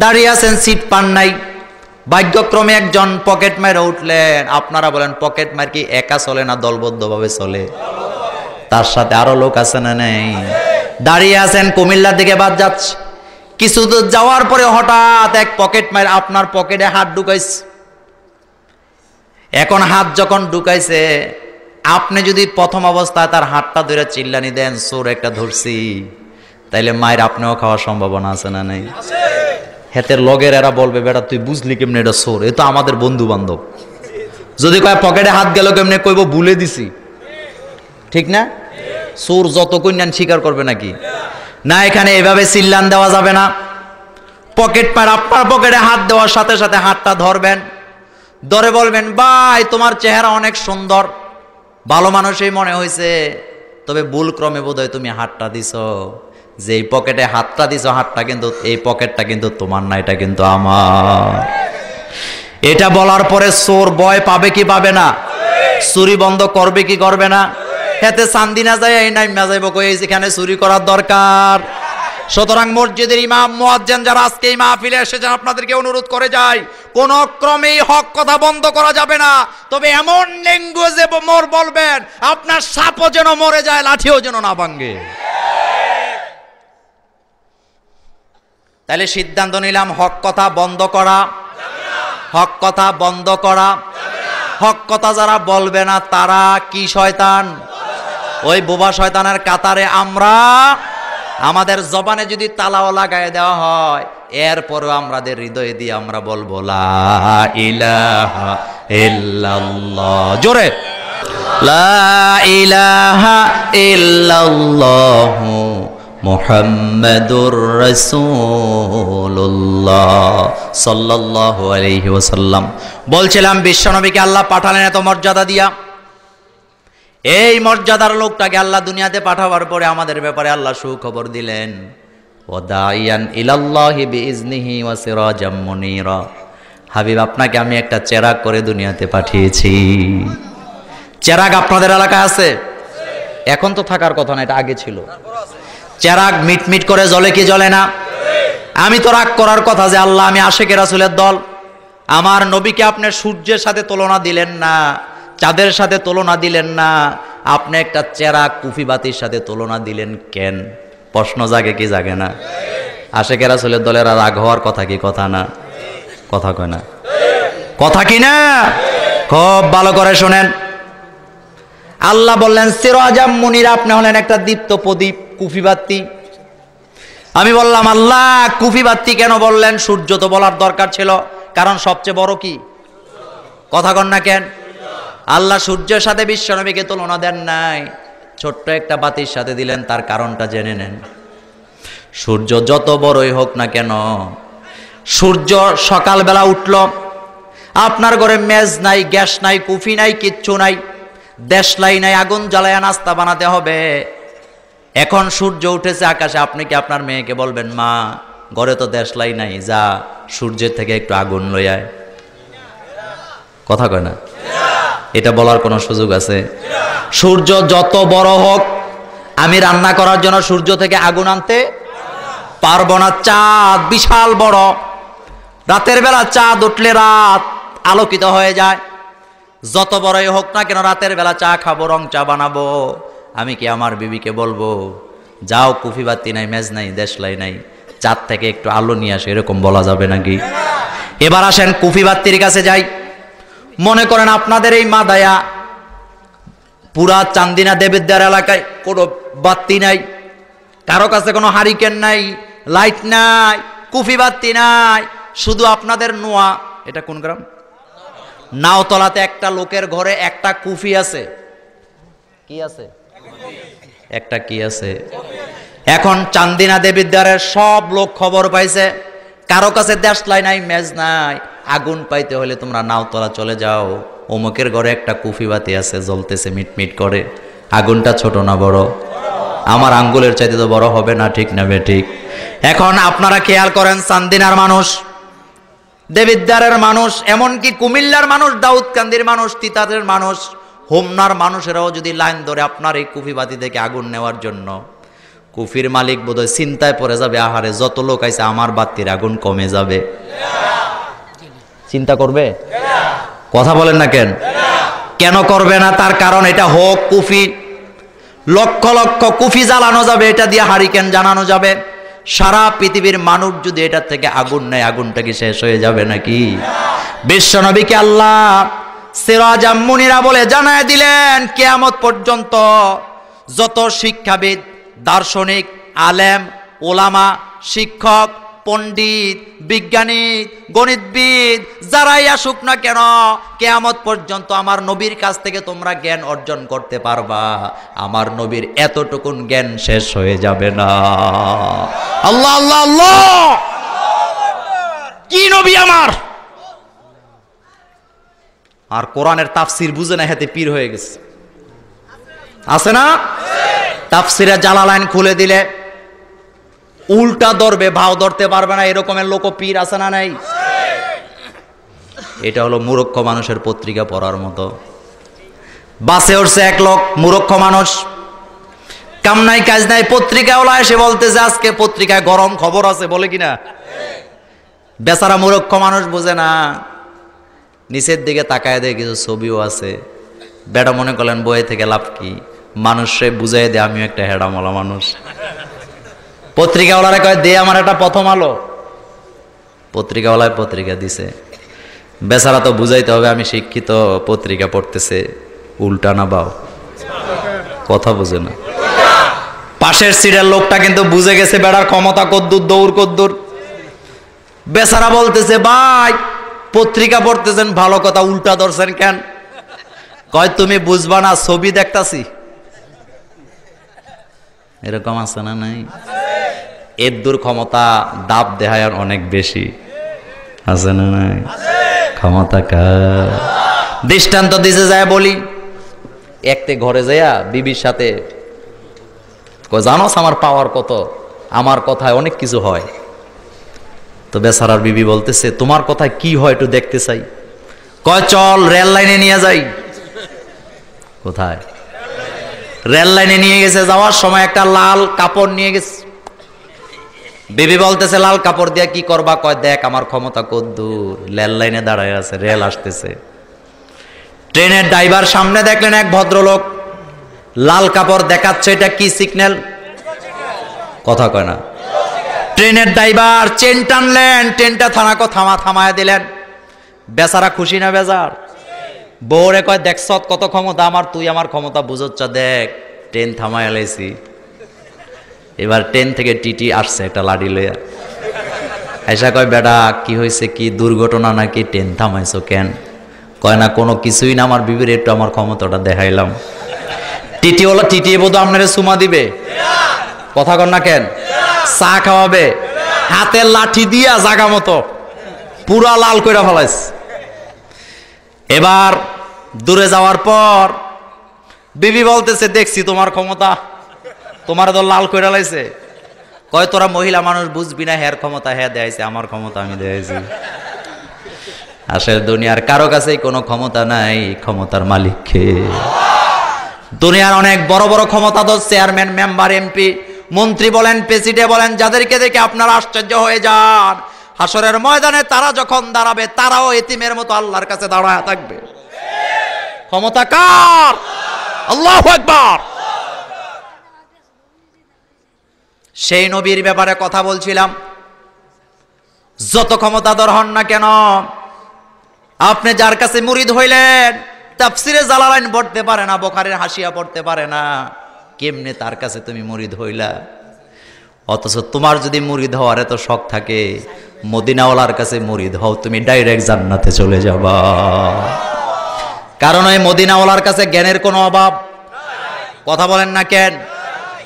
দাঁড়িয়ে আছেন, সিট পান নাই। ভাগ্যক্রমে একজন পকেট মারে উঠলেন। আপনারা বলেন পকেট মার কি একা চলে না দলবদ্ধভাবে চলে? তার সাথে আরো লোক আছে না নেই? দাঁড়িয়ে আছেন, কুমিল্লার দিকে বাস যাচ্ছে। কিছু দূর যাওয়ার পরে হঠাৎ এক পকেট মার আপনার পকেটে হাত ঢুকাইছে। এখন হাত যখন ঢুকাইছে, আপনি যদি প্রথম অবস্থায় তার হাতটা ধরে চিল্লানি দেন, চোর একটা ধরছি, তাইলে মায়ের আপনিও খাওয়ার সম্ভাবনা আছে না নাই? হেতের লগের এরা বলবে, বেটা তুই বুঝলি কেমনে এটা চোর, এ তো আমাদের বন্ধু বান্ধব। যদি কয় পকেটে হাত গেল কেমনে, কইব ভুলে দিছি, ঠিক না? চোর যত কন্যান স্বীকার করবে নাকি? না, এখানে এভাবে চিল্লান দেওয়া যাবে না। পকেট মার আপনার পকেটে হাত দেওয়ার সাথে সাথে হাতটা ধরবেন, ধরে বলবেন, ভাই তোমার চেহারা অনেক সুন্দর, ভালো মানুষই মনে হয়েছে, তবে ভুল ক্রমে বোধহয় তুমি হাতটা দিছ। যে পকেটে হাতটা দিছ, হাতটা কিন্তু, এই পকেটটা কিন্তু তোমার না, এটা কিন্তু আমার। এটা বলার পরে চোর ভয় পাবে কি পাবে না? চুরি বন্ধ করবে কি করবে না? হেতে চান্দি না যায়, এই নাই যাইব কই, যেখানে চুরি করার দরকার। সুতরাং মসজিদের ইমাম, মুয়াজ্জিন যারা আজকে এই মাহফিলে এসেছেন, আপনাদেরকে অনুরোধ করে যাই, কোন ক্রমেই হক কথা বন্ধ করা যাবে না। তবে এমন ল্যাঙ্গুয়েজে মোর বলবেন, আপনার সাপও যেন মরে যায়, লাঠিও যেন না ভাঙে। তাহলে সিদ্ধান্ত নিলাম, হক কথা বন্ধ করা, হক কথা বন্ধ করা। হক কথা যারা বলবে না তারা কি শয়তান? ওই বোবা শয়তানের কাতারে আমরা। আমাদের জবানে যদি তালাও লাগায় দেওয়া হয়, এরপরও আমাদের হৃদয়ে দিয়ে আমরা বলবো লা ইলাহা ইল্লাল্লাহ, জোরে লা ইলাহা ইল্লাল্লাহ মুহাম্মাদুর রাসূলুল্লাহ সাল্লাল্লাহু আলাইহি ওয়াসাল্লাম। বলছিলাম বিশ্বনবীকে আল্লাহ পাঠালেন এত মর্যাদা দিয়া। এই মর্যাদার লোকটাকে আল্লাহ দুনিয়াতে পাঠাবার পরে আমাদের ব্যাপারে আল্লাহ সুখবর দিলেন, ওয়াদাইয়ান ইলাল্লাহি বিইজনিহি ওয়া সিরাজাম মুনীরা। হাবিব, আপনাকে আমি একটা চেরাগ করে দুনিয়াতে পাঠিয়েছি। চেরাগ আপনাদের এলাকায় আছে? এখন তো থাকার কথা না, এটা আগে ছিল। চেরাগ মিটমিট করে জ্বলে কি জ্বলে না? আমি তো রাগ করার কথা যে আল্লাহ, আমি আশিকে রাসূলের দল, আমার নবীকে আপনি সূর্যের সাথে তুলনা দিলেন না, চাঁদের সাথে তুলনা দিলেন না, আপনি একটা চেরাগ কুফিবাতির সাথে তুলনা দিলেন কেন? প্রশ্ন জাগে কি জাগে না? আশিকে রাসূলের দলের রাগ হওয়ার কথা কি কথা না? কথা কয় না, কথা কি না? খুব ভালো করে শোনেন। আল্লাহ বললেন সিরাজাম মুনীরা, আপনি হলেন একটা দীপ্ত প্রদীপ, কুফিবাতি। আমি বললাম, আল্লাহ কুফিবাতি কেন বললেন? সূর্য তো বলার দরকার ছিল, কারণ সবচেয়ে বড় কি? কথা কন না কেন? আল্লাহ সূর্যের সাথে বিশ্বনবীকে তুলনা দেন নাই, ছোট্ট একটা বাতির সাথে দিলেন। তার কারণটা জেনে নেন। সূর্য যত বড়ই হোক না কেন, সূর্য সকালবেলা উঠল, আপনার ঘরে মেজ নাই, গ্যাস নাই, কুফি নাই, কিচ্ছু নাই, দেশলাই নাই, আগুন জ্বালায়া নাস্তা বানাতে হবে। এখন সূর্য উঠেছে আকাশে, আপনি কি আপনার মেয়েকে বলবেন, মা ঘরে তো দেশলাই নাই, যা সূর্যের থেকে একটু আগুন লই আয়? কথা কয় না? এটা বলার কোনো সুযোগ আছে? সূর্য যত বড় হোক, আমি রান্না করার জন্য সূর্য থেকে আগুন আনতে পারবো না। চাঁদ বিশাল বড়, রাতের বেলা চাঁদ উঠলে রাত আলোকিত হয়ে যায়। যত বড়ই হোক না কেন, রাতের বেলা চা খাবো, রং চা বানাবো, আমি কি আমার বিবিকে বলবো, যাও কুফিবাতি নাই, মেজ নাই, দেশলাই নাই, চাঁদ থেকে একটু আলো নিয়ে আসে? এরকম বলা যাবে নাকি? এবার আসেন কুফিবাতির কাছে যাই। মনে করেন আপনাদের এই মাদায়া পুরা চান্দিনা দেবিদ্বার এলাকায় কোনো বাতি নাই, কারো কাছে কোনো হারিকেন নাই, লাইট নাই, কুফিবাতি নাই, শুধু আপনাদের নোয়া, এটা কোন গ্রাম? নাওতলাতে একটা লোকের ঘরে একটা কুফি আছে। কি আছে? একটা কি আছে? এখন চান্দিনা দেবিদ্বারের সব লোক খবর পাইছে, কারো কাছে দেশলাই নাই, মেজ নাই, আগুন পাইতে হলে তোমরা নাওতলা চলে যাও, অমুকের ঘরে একটা কুফিবাতি আছে, জ্বলতেছে মিটমিট করে। আগুনটা ছোট না বড়? আমার আঙ্গুলের চাইতে তো বড় হবে না, ঠিক না বেঠিক? এখন আপনারা খেয়াল করেন, চান্দিনার মানুষ, দেবিদ্বারের মানুষ, এমনকি কুমিল্লার মানুষ, দাউদকান্দির মানুষ, তিতাসের মানুষ, হোমনার মানুষেরাও যদি লাইন ধরে আপনার এই কুফিবাতি থেকে আগুন নেওয়ার জন্য, কুফির মালিক বোধহয় চিন্তায় পড়ে যাবে, আহারে যত লোক আইছে আমার বাতির আগুন কমে যাবে। চিন্তা করবে? কথা বলেন না কেন? কেন করবে না? তার কারণ এটা হোক কুফি, লক্ষ লক্ষ কুফি জ্বালানো যাবে, এটা দিয়ে হারিকেন জানানো যাবে। সারা পৃথিবীর মানুষ যদি এটার থেকে আগুন নেয়, আগুনটা কি শেষ হয়ে যাবে নাকি? বিশ্বনবীকে আল্লাহ সিরাজাম মুনিরা বলে জানায় দিলেন, কিয়ামত পর্যন্ত যত শিক্ষাবিদ, দার্শনিক, আলেম, ওলামা, শিক্ষক, পণ্ডিত, বিজ্ঞানী, গণিতবিদ যারাই আসুক না কেন, কিয়ামত পর্যন্ত আমার নবীর কাছ থেকে তোমরা জ্ঞান অর্জন করতে পারবা, আমার নবীর এতটুকুন জ্ঞান শেষ হয়ে যাবে না। আল্লাহ আল্লাহ আল্লাহ, কি নবী আমার! আর কোরআনের তাফসির বুঝে না, হাতে পীর হয়ে গেছে। আছে না? তাফসিরে জালালাইন খুলে দিলে উল্টা ধরবে, ভাও ধরতে পারবে না, এরকমের লোক পীর আছে না নাই? এটা হলো মূর্খ মানুষের পত্রিকা পড়ার মতো। বাসে উঠছে এক লোক, মূর্খ মানুষ, কাম নাই কাজ নাই, পত্রিকাওয়ালা এসে বলতেছে আজকে পত্রিকায় গরম খবর আছে, বলে কিনা? বেচারা মূর্খ মানুষ বোঝে না, নিচের দিকে তাকায় দেয় কিছু ছবিও আছে। বেটা মনে করলেন বইয়ে থেকে লাভ কি, মানুষে বুঝাই দে আমিও একটা হেডামলা মানুষ। পত্রিকাওয়ালারা কয় দে আমার একটা প্রথম আলো। পত্রিকাওয়ালায় পত্রিকা দিছে, বেচারা তো বুঝাইতে হবে আমি শিক্ষিত, পত্রিকা পড়তেছে, উল্টা না বাও, কথা বুঝে না। পাশের সিটের লোকটা কিন্তু বুঝে গেছে বেড়ার ক্ষমতা কদ্দুর, দৌড় কদ্দুর। বেচারা বলতেছে ভাই পত্রিকা পড়তেছেন ভালো কথা, উল্টা ধরছেন কেন? কয় তুমি বুঝবা না, ছবি দেখতাছি। এরকম আছে না নাই? এর দূর ক্ষমতা দাব দেহায় অনেক বেশি, আছে না নাই? ক্ষমতা কার? দৃষ্টান্ত দিতে যায় বলি, একতে ঘরে যাইয়া বিবির সাথে জানোস আমার পাওয়ার কত, আমার কথায় অনেক কিছু হয়। তো বেচারার বিবি বলতেছে তোমার কথায় কি হয় একটু দেখতে চাই। কয় চল রেল লাইনে নিয়ে যাই। কোথায়? রেল লাইনে নিয়ে গেছে, যাওয়ার সময় একটা লাল কাপড় নিয়ে গেছে। বিবি বলতেছে লাল কাপড় দিয়ে কি করবা? কয় দেখ আমার ক্ষমতা কদ্দুর, রেল লাইনে দাঁড়ায় আছে, রেল আসতেছে। ট্রেনের ড্রাইভার সামনে দেখলেন এক ভদ্রলোক লাল কাপড় দেখাচ্ছে, এটা কি সিগন্যাল? কথা কয় না। ট্রেনের ড্রাইভার চেন টানলেন, ট্রেনটা থামায় দিলেন। বেচারা খুশি না বেজার? বউরে কয় দেখছ কত ক্ষমতা আমার, তুই আমার ক্ষমতা বুঝচ্ছ, দেখ ট্রেন থামায় লাইছি। এবার ট্রেন থেকে টিটি আসছে একটা লাঠি লইয়া, এসা কয় বেটা কি হয়েছে, কি দুর্ঘটনা নাকি, ট্রেন থামাইছো কেন? কয় না কোনো কিছুই না, আমার বিবির একটু আমার ক্ষমতাটা দেখাইলাম। টিটি বোধ আপনারা সুমা দিবে, কথা কন না কেন? চা খাওয়াবে, হাতের লাঠি দিয়া জাগা মতো পুরা লাল কইরা ফেলাইছে। এবার দূরে যাওয়ার পর বিবি বলতেছে দেখছি তোমার ক্ষমতা, তোমার তো লাল কইরা লাইছে। কয় তোরা মহিলা মানুষ বুঝবি না, হের ক্ষমতা হ্যাঁ দেয়াইছে, আমার ক্ষমতা আমি দেয়াইছি। আসলে দুনিয়ার কারো কাছেই কোনো ক্ষমতা নাই, ক্ষমতার মালিক কে? দুনিয়ার অনেক বড় বড় ক্ষমতাধর চেয়ারম্যান, মেম্বার, এমপি, মন্ত্রী বলেন, প্রেসিডেন্ট বলেন, যাদেরকে দেখে আপনারা আশ্চর্য হয়ে যান, হাসরের ময়দানে তারা যখন দাঁড়াবে তারাও এতিমের মতো আল্লাহর কাছে দাঁড়ায় থাকবে। ক্ষমতা কার? আল্লাহু আকবার। সেই নবীর ব্যাপারে কথা বলছিলাম, যত ক্ষমতাধর হন না কেন, আপনি যার কাছে মুরিদ হইলেন, তাফসিরে জালালাইন পড়তে পারে না, বুখারীর হাসিয়া পড়তে পারে না, কেমনে তার কাছে তুমি মুরিদ হইলা? অথচ তোমার যদি মুরিদ হওয়ার এত শখ থাকে, মদিনাওয়ালার কাছে মুরিদ হও, তুমি ডাইরেক্ট জান্নাতে চলে যাবা। কারণ ওই মদিনাওয়ালার কাছে জ্ঞানের কোনো অভাব। কথা বলেন না কেন?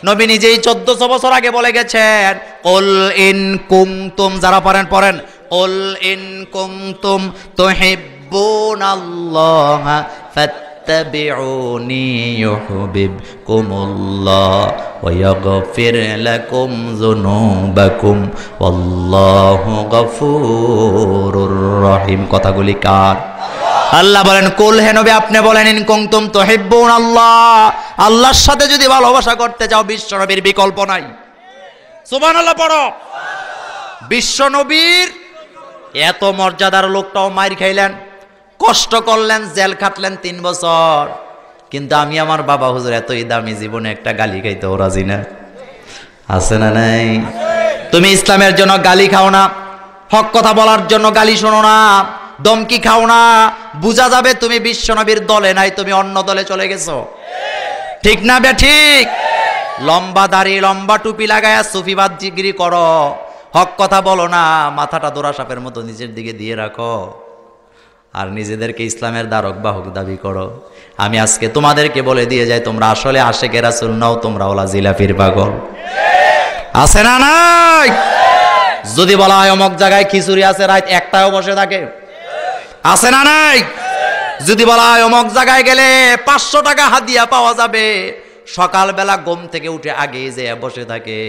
নবী নিজেই 1400 বছর আগে বলে গেছেন, কুল ইন কুনতুম, যারা পারেন পড়েন, কুল ইন কুনতুম তুহিব্বুনাল্লাহা ফাত্তাবিউনি ইউহিব্বুকুমুল্লাহ ওয়া ইয়াগফির লাকুম যুনুবাকুম ওয়াল্লাহু গফুরুর রহিম। কথাগুলি কার? আল্লাহ বলেন কুল, হে নবী আপনি বলেন, ইন কুনতুম তুহিব্বুনাল্লাহ, আল্লাহর সাথে যদি ভালোবাসা করতে চাও, বিশ্ব নবীর বিকল্প নাই। সুবহানাল্লাহ পড়ো। বিশ্ব নবীর এত মর্যাদার লোকটাও মাইর খাইলেন, কষ্ট করলেন, জেল খাটলেন 3 বছর, কিন্তু আমি আমার বাবা হুজুর এতই দামি, জীবনে একটা গালি খাইতেও রাজি না। আছে না নাই? তুমি ইসলামের জন্য গালি খাও না, হক কথা বলার জন্য গালি শোনো না, দমকি খাও না, বোঝা যাবে তুমি বিশ্বনবীর দলে নাই, তুমি অন্য দলে চলে গেছো। ঠিক না বে ঠিক? লম্বা দাড়ি লম্বা টুপি লাগায়া সুফিবাদ জিগিরি করো, হক কথা বলো না, মাথাটা দোরা সাপের মতো নিচের দিকে দিয়ে রাখো, আর নিজেদেরকে ইসলামের দ্বারক বাহক দাবি করো। আমি আজকে তোমাদেরকে বলে দিয়ে যাই, তোমরা আসলে আশেকে রাসূল নাও, তোমরা ওলা জিলাপির পাগল। আছে না নাই? যদি বলা হয় অমুক জায়গায় খিচুড়ি আছে, রাত একটাও বসে থাকে। আছে না নাই? যদি বলা হয় অমুক জায়গায় গেলে 500 টাকা হাদিয়া পাওয়া যাবে, সকালবেলা ঘুম থেকে উঠে আগে যে বসে থাকে।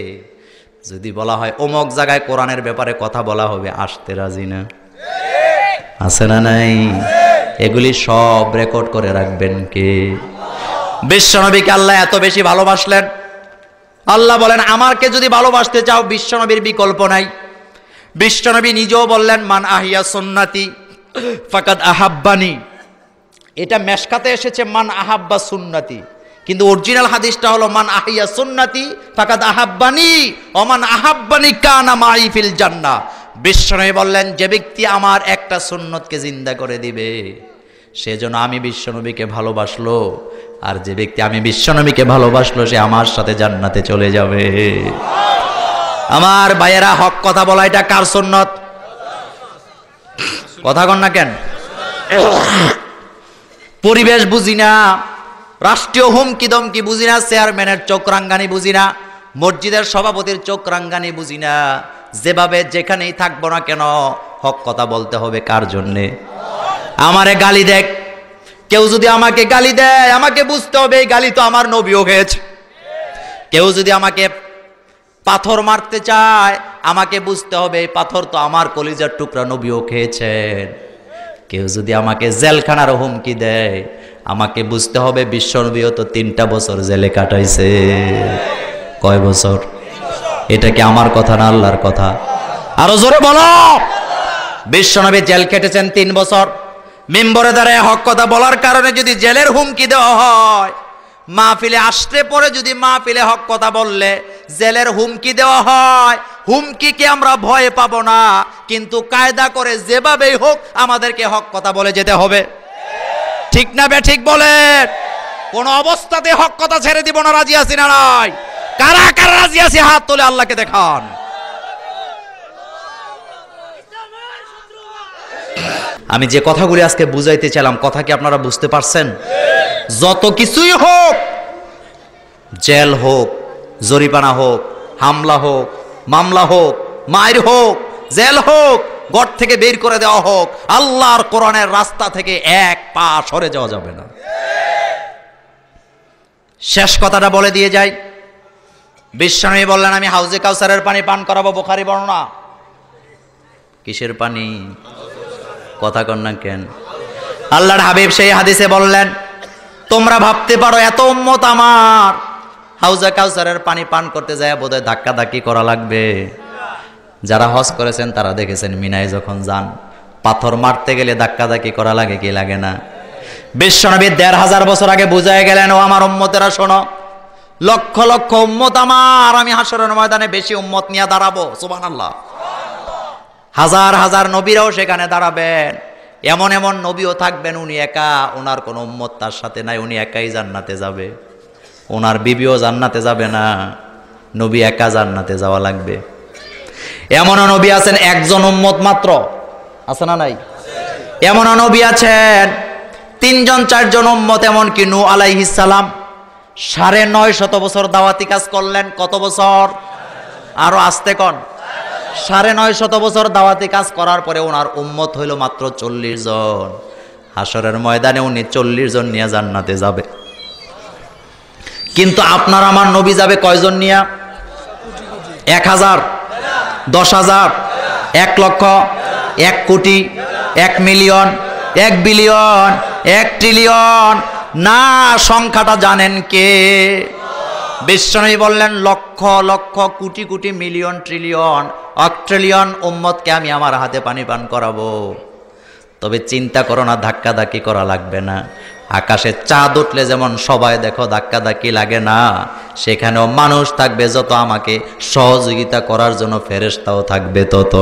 যদি বলা হয় অমুক জায়গায় কোরআনের ব্যাপারে কথা বলা হবে, আসতে রাজি না। আছে না নাই? এগুলি সব রেকর্ড করে রাখবেন কে? বিশ্বনবীকে আল্লাহ এত বেশি ভালোবাসলেন। আল্লাহ বলেন, আমাকে যদি ভালোবাসতে চাও, বিশ্বনবীর বিকল্প নাই। বিশ্বনবী নিজেও বললেন, মান আহিয়া সুন্নতি ফাকাদ আহাব্বানি। এটা মেশকাতে এসেছে মান আহাব্বা সুন্নতি, কিন্তু অরিজিনাল হাদিসটা হলো মান আহিয়া সুন্নতি ফাকাদ আহাব্বানি ওয়া মান আহাব্বানি কানা মাই ফিল জান্নাহ। বিশ্বনবী বললেন, যে ব্যক্তি আমার একটা সুন্নতকে জিন্দা করে দিবে, সেজন্য আমি বিশ্বনবীকে ভালোবাসলো, আর যে ব্যক্তি আমি বিশ্বনবীকে ভালোবাসলো, সে আমার সাথে জান্নাতে চলে যাবে। আমার ভাইয়েরা, হক কথা বলা এটা কার সুন্নত? কথা কন না কেন? পরিবেশ বুঝি না, রাষ্ট্রীয় হুমকি দমকি বুঝি না, চেয়ারম্যানের চোখ রাঙ্গানি বুঝি না, মসজিদের সভাপতির চোখ রাঙ্গানি বুঝি না। যেভাবে যেখানেই থাকবো না কেন, হক কথা বলতে হবে। কার জন্যে? আমারে গালি দেখ, কেউ যদি আমাকে গালি দেয়, আমাকে বুঝতে হবে এই গালি তো আমার নবীও খেয়েছে। কেউ যদি আমাকে পাথর মারতে চায়, আমাকে বুঝতে হবে এই পাথর তো আমার কলিজার টুকরা নবীও খেয়েছেন। কেউ যদি আমাকে জেলখানার হুমকি দেয়, আমাকে বুঝতে হবে বিশ্বনবীও তো 3টা বছর জেলে কাটাইছে। কয় বছর? এটা কি আমার কথা না আল্লাহর কথা? আরো জোরে বলো। বিশ্বনবী জেল কেটেছেন 3 বছর। মিম্বরে দাঁড়ায় হক কথা বলার কারণে যদি জেলের হুমকি দেওয়া হয়, মাহফিলে আসতে পরে যদি মাহফিলে হক কথা বললে জেলের হুমকি দেওয়া হয়, হুমকিকে আমরা ভয় পাবো না, কিন্তু কায়দা করে যেভাবেই হোক আমাদেরকে হক কথা বলে যেতে হবে। ঠিক না বে ঠিক বলেন? কোন অবস্থাতে হক কথা ছেড়ে দিব না। রাজি আছি না নাই? কারা কারা রাজি আছি হাত তুলে আল্লাহকে দেখান। আমি যে কথাগুলি আজকে বুঝাইতে চাইলাম, কথা কি আপনারা বুঝতে পারছেন? যত কিছুই হোক, জেল হোক, জরিমানা হোক, হামলা হোক, মামলা হোক, মায়ের হোক, জেল হোক, ঘর থেকে বের করে দেওয়া হোক, আল্লাহর কোরআনের রাস্তা থেকে এক পা সরে যাওয়া যাবে না। শেষ কথাটা বলে দিয়ে যাই। বিশ্বনবী বললেন, আমি হাউজে কাউসারের পানি পান করাবো। বুখারী বর্ণনা। কিসের পানি? কথা কন না কেন? আল্লাহর হাবিব সেই হাদিসে বললেন, তোমরা ভাবতে পারো এত উম্মত আমার, হাউজে কাউসারের পানি পান করতে যায় বোধহয় ধাক্কা ধাক্কি করা লাগবে। যারা হজ করেছেন তারা দেখেছেন, মিনায় যখন যান, পাথর মারতে গেলে ধাক্কা ধাক্কি করা লাগে কি লাগে না? বিশ্বনবী 1500 বছর আগে বুঝায় গেলেন, ও আমার উম্মতেরা শোনো, লক্ষ লক্ষ উম্মত আমার, আমি হাশরের ময়দানে বেশি উম্মত নিয়ে দাঁড়াবো। সুবহানাল্লাহ। হাজার হাজার নবীরাও সেখানে দাঁড়াবেন। এমন এমন নবীও থাকবেন, উনি একা, ওনার কোনো উম্মত তার সাথে নাই, উনি একাই জান্নাতে যাবে। ওনার বিবিও জান্নাতে যাবে না, নবী একা জান্নাতে যাওয়া লাগবে। এমনও নবী আছেন একজন উম্মত মাত্র, আছে না নাই? এমনও নবী আছেন 3জন 4জন উম্মত, এমনকি নূহ আলাইহিস সালাম 950 বছর দাওয়াতি কাজ করলেন। কত বছর? আরো আস্তে কন। 950 বছর দাওয়াতি কাজ করার পরে ওনার উম্মত হইল মাত্র 40 জন। হাশরের ময়দানে উনি 40 জন নিয়ে জান্নাতে যাবে। কিন্তু আপনার আমার নবী যাবে কয়জন নিয়ে? 1000, 10,000, 1 লক্ষ, 1 কোটি, 1 মিলিয়ন, 1 বিলিয়ন, 1 ট্রিলিয়ন না। সংখ্যাটা জানেন কে? বিশ্বনবী বললেন, lakh lakh, crore crore, million, trillion, octillion উম্মতকে আমি আমার হাতে পানি পান করাবো। তবে চিন্তা করো না, ধাক্কা ধাক্কি করা লাগবে না। আকাশে চাঁদ উঠলে যেমন সবাই দেখো ধাক্কা ধাক্কি লাগে না, সেখানেও মানুষ থাকবে যত, আমাকে সহযোগিতা করার জন্য ফেরেশতাও থাকবে তত।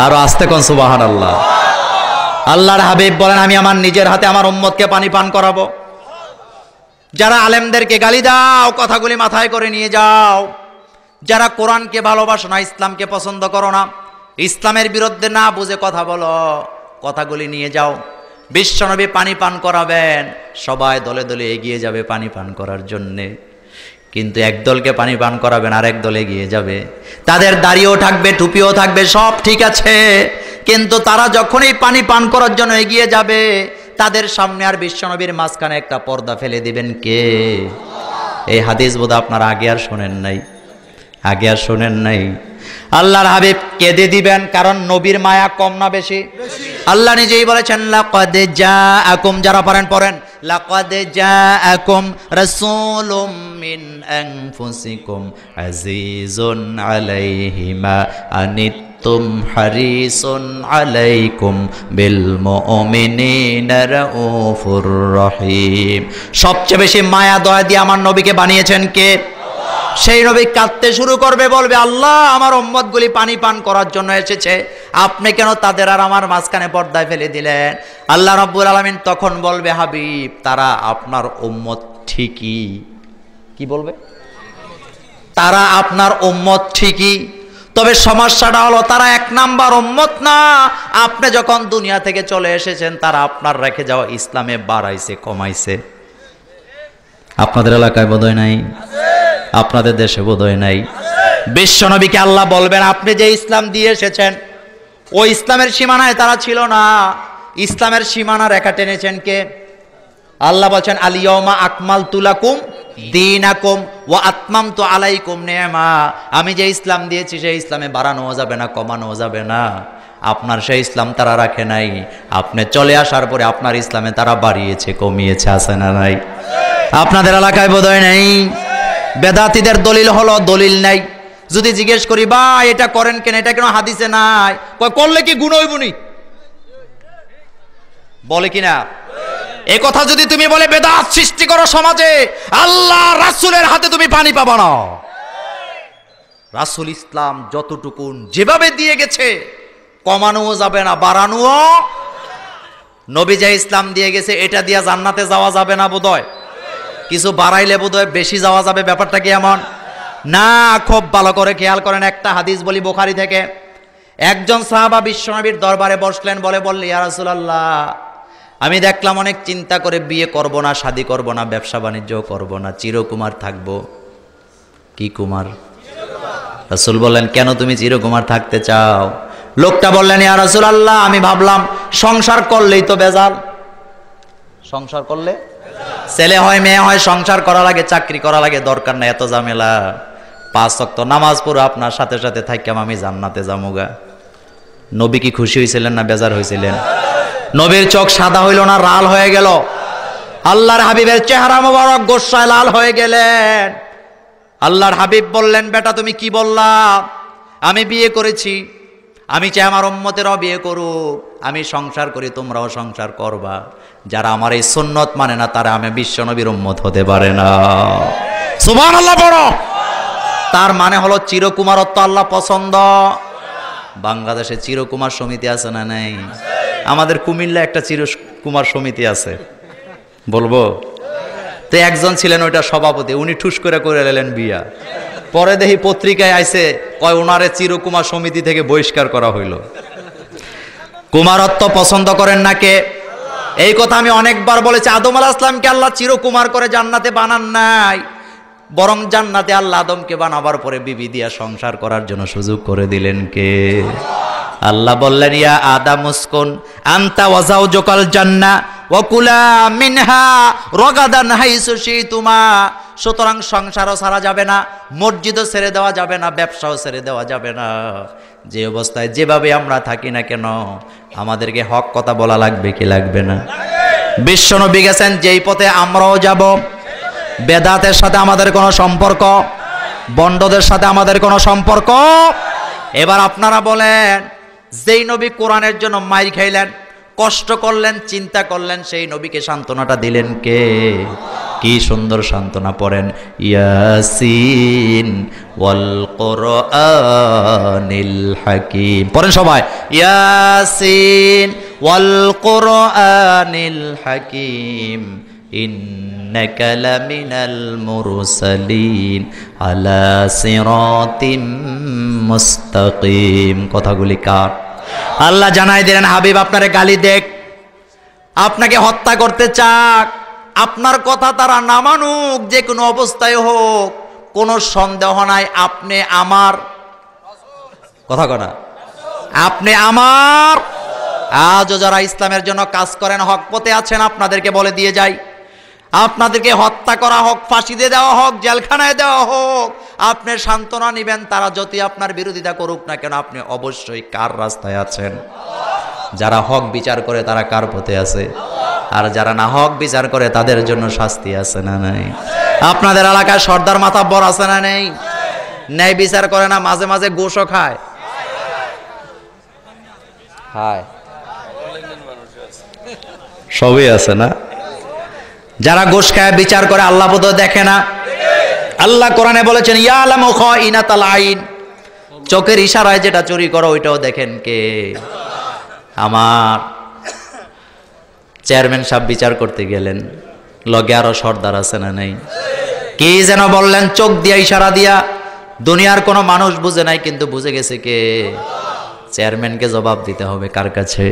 আরো আস্তে কোন সুবহানাল্লাহ। আল্লাহর হাবিব বলেন, আমি আমার নিজের হাতে আমার উম্মতকে পানি পান করাবো। যারা আলেমদেরকে গালি দাও, কথাগুলি মাথায় করে নিয়ে যাও। যারা কোরআনকে ভালোবাসো না, ইসলামকে পছন্দ করো না, ইসলামের বিরুদ্ধে না বুঝে কথা বলো, কথাগুলি নিয়ে যাও। বিশ্বনবী পানি পান করাবেন, সবাই দলে দলে এগিয়ে যাবে পানি পান করার জন্যে। কিন্তু এক দলকে পানি পান করাবেন, আর এক দল এগিয়ে যাবে। তাদের দাড়িও থাকবে, টুপিও থাকবে, সব ঠিক আছে, কিন্তু তারা যখনই পানি পান করার জন্য এগিয়ে যাবে, তাদের সামনে আর বিশ্বনবীর মাঝখানে একটা পর্দা ফেলে দিবেন কে? এই হাদিস বোধহয় আপনারা আগে আর শোনেন নাই, আগে আর শোনেন নাই। আল্লাহর হাবিব কেঁদে দিবেন, কারণ নবীর মায়া কম না বেশি? আল্লাহ নিজেই বলেছেন, লাকাদ জাআকুম, যারা পারেন পড়েন, লাকাদ জাআকুম রাসূলুম মিন আনফুসিকুম আজিজুন আলাইহি মা আনিতুম হারিসুন আলাইকুম বিল মুমিনিনা রাউফুর রহিম। সবচেয়ে বেশি মায়া দয়া দিয়ে আমার নবীকে বানিয়েছেন কে? সেই নবী কাঁদতে শুরু করবে, বলবে, আল্লাহ আমার উম্মতগুলি পানি পান করার জন্য এসেছে, আপনি কেন তাদের আর আমার মাঝখানে পর্দায় ফেলে দিলেন? আল্লাহ রাব্বুল আলামিন তখন বলবে, হাবিব, তারা আপনার উম্মত ঠিকই। কি বলবে? তারা আপনার উম্মত ঠিকই, তবে সমস্যাটা হলো তারা এক নাম্বার উম্মত না। আপনি যখন দুনিয়া থেকে চলে এসেছেন, তারা আপনার রেখে যাওয়া ইসলামে বাড়াইছে, কমাইছে। আপনাদের এলাকায় বোধহয় নাই, আপনাদের দেশে বোধহয় নাই। বিশ্বনবীকে আল্লাহ বলবেন, আপনি যে ইসলাম দিয়ে এসেছেন, ওই ইসলামের সীমানায় তারা ছিল না। ইসলামের সীমানা রেখা টেনেছেন কে? আল্লাহ বলছেন, আল ইয়াউমা আকমালতু লাকুম দীনাকুম ওয়া আতমামতু আলাইকুম নি'মা। আমি যে ইসলাম দিয়েছি, সেই ইসলামে বাড়ানো যাবে না, কমানো যাবে না। আপনার সেই ইসলাম তারা রাখে নাই, আপনি চলে আসার পরে আপনার ইসলামে তারা বাড়িয়েছে, কমিয়েছে, আছে না নাই? আপনাদের এলাকায় বোধহয় নেই। বেদাতীদের দলিল হলো দলিল নাই। যদি জিজ্ঞেস করি, বা এটা করেন কেন, এটা কেন হাদিসে নাই, করলে কি গুণ হইবনি? বলে কিনা? এই কথা যদি তুমি বলে বেদাত সৃষ্টি করো সমাজে, আল্লাহ রাসূলের হাতে তুমি পানি পাবা না। রাসূল ইসলাম যতটুকু যেভাবে দিয়ে গেছে, কমানোও যাবে না, বাড়ানোও। নবী যে ইসলাম দিয়ে গেছে, এটা দিয়া জান্নাতে যাওয়া যাবে না বোধহয়। কিছু বাড়াইলে বোধহয় বেশি যাওয়া যাবে। ব্যাপারটা কি এমন না? খুব ভালো করে খেয়াল করেন। একটা হাদিস বলি বুখারী থেকে। একজন সাহাবা বিশ্বনবীর দরবারে বসলেন, বললেন, ইয়া রাসূলুল্লাহ, আমি দেখলাম অনেক চিন্তা করে বিয়ে করব না, শাদী করব না, ব্যবসা বাণিজ্য করব না, চিরকুমার থাকব। কি কুমার? রাসূল বললেন, কেন তুমি চিরকুমার থাকতে চাও? লোকটা বললেন, ইয়া রাসূলুল্লাহ, আমি ভাবলাম সংসার করলেই তো বেজাল। সংসার করলে ছেলে হয়, মেয়ে হয়, সংসার করা লাগে, চাকরি করা লাগে, দরকার নাই এত ঝামেলা। 5 ওয়াক্ত নামাজ পড়ো, আপনার সাথে সাথে থাকলাম, আমি জান্নাতে যামুগা। নবী কি খুশি হয়েছিলেন না বেজার হয়েছিলেন? নবীর চোখ সাদা হইল না লাল হয়ে গেল? আল্লাহর হাবিবের চেহারা মোবারক গোস্সায় লাল হয়ে গেলেন। আল্লাহর হাবিব বললেন, বেটা তুমি কি বললা? আমি বিয়ে করেছি, আমি চাই আমার উম্মতেরাও বিয়ে করুক, আমি সংসার করি, তোমরাও সংসার করবা। যারা আমার এই সুন্নত মানে না, তারা আমি বিশ্বনবীর উম্মত হতে পারে না। সুবহানাল্লাহ পড়ো। তার মানে হলো চিরকুমারত্ব আল্লাহ পছন্দ। বাংলাদেশে চিরকুমার সমিতি আছে না নাই? আমাদের কুমিল্লা একটা চিরকুমার সমিতি আছে, বলবো তো। একজন ছিলেন ওইটা সভাপতি, উনি ঠুস করে এলেন বিয়া। পরে দেখি পত্রিকায় আইছে, কয় ওনারে চিরকুমার সমিতি থেকে বহিষ্কার করা হইল। কুমারত্ব পছন্দ করেন না কে? এই কথা আমি অনেকবার বলেছি। আদম আলাইহিস সালামকে আল্লাহ চিরকুমার করে জান্নাতে বানান নাই, বরং জান্নাতে আল্লাহ আদমকে বানাবার পরে বিবি দিয়া সংসার করার জন্য সুযোগ করে দিলেন কে? আল্লাহ বললেন, ইয়া আদম উসকুন আনতা ওয়া যাওজুকাল জান্নাহ ওয়া কুলা মিনহা রাগাদান হাইসু শিতুমা। সুতরাং সংসারও ছাড়া যাবে না, মসজিদও ছেড়ে দেওয়া যাবে না, ব্যবসাও ছেড়ে দেওয়া যাবে না। যে অবস্থায় যেভাবে আমরা থাকি না কেন, আমাদেরকে হক কথা বলা লাগবে কি লাগবে না? বিশ্বনবী গেছেন যেই পথে, আমরাও যাব। বেদাতের সাথে আমাদের কোনো সম্পর্ক, বন্ডদের সাথে আমাদের কোনো সম্পর্ক। এবার আপনারা বলেন, যেই নবী কোরআনের জন্য মাইর খাইলেন, কষ্ট করলেন, চিন্তা করলেন, সেই নবীকে সান্ত্বনাটা দিলেন কে? কি সুন্দর সান্ত্বনা পড়েন, ইয়াসিন ওয়াল কুরআনিল হাকিম। পড়েন সবাই, ইয়াসিন ওয়াল কুরআনিল হাকিম ইন্নাকা লামিনাল মুরসালিন আলা সিরাতিম মুস্তাকিম। কথাগুলি কার? আল্লাহ জানাই দিলেন, হাবিব আপনারে গালি দেখ, আপনাকে হত্যা করতে চাক, আপনার কথা তারা না মানুক, যে কোনো অবস্থায় হোক, কোনো সন্দেহ নাই আপনি আমার কথা কনা, আপনি আমার। আজও যারা ইসলামের জন্য কাজ করেন, হক পথে আছেন, আপনাদেরকে বলে দিয়ে যাই, আপনাদেরকে হত্যা করা হোক, ফাঁসি দিয়ে দেওয়া হোক, জেলখানায় দেওয়া হোক, আপনি সান্ত্বনা নেবেন। তারা যতই আপনার বিরোধিতা করুক না কেন, আপনি অবশ্যই কার রাস্তায় আছেন? যারা হক বিচার করে তারা কার পথে আছে? আর যারা না হক বিচার করে তাদের জন্য শাস্তি আছে না নাই? আপনাদের এলাকায় সর্দার মাতাব্বর আছে না নেই? ন্যায় বিচার করে না, মাঝে মাঝে গোশও খায়। হায়, সবই আছে না? যারা গোশ খায় বিচার করে আল্লাহ বোধহয় দেখে না। আল্লাহ কোরআনে বলেছেন, ইয়ালামু খাইনাতাল আইন, চোখের ইশারায় যেটা চুরি করো ওইটাও দেখেন কে? আমার চেয়ারম্যান সাহেব বিচার করতে গেলেন, লগে আরো সর্দার আছে না নেই? কি যেন বললেন, চোখ দিয়া ইশারা দিয়া, দুনিয়ার কোনো মানুষ বুঝে নাই, কিন্তু বুঝে গেছে কে? চেয়ারম্যানকে জবাব দিতে হবে কার কাছে?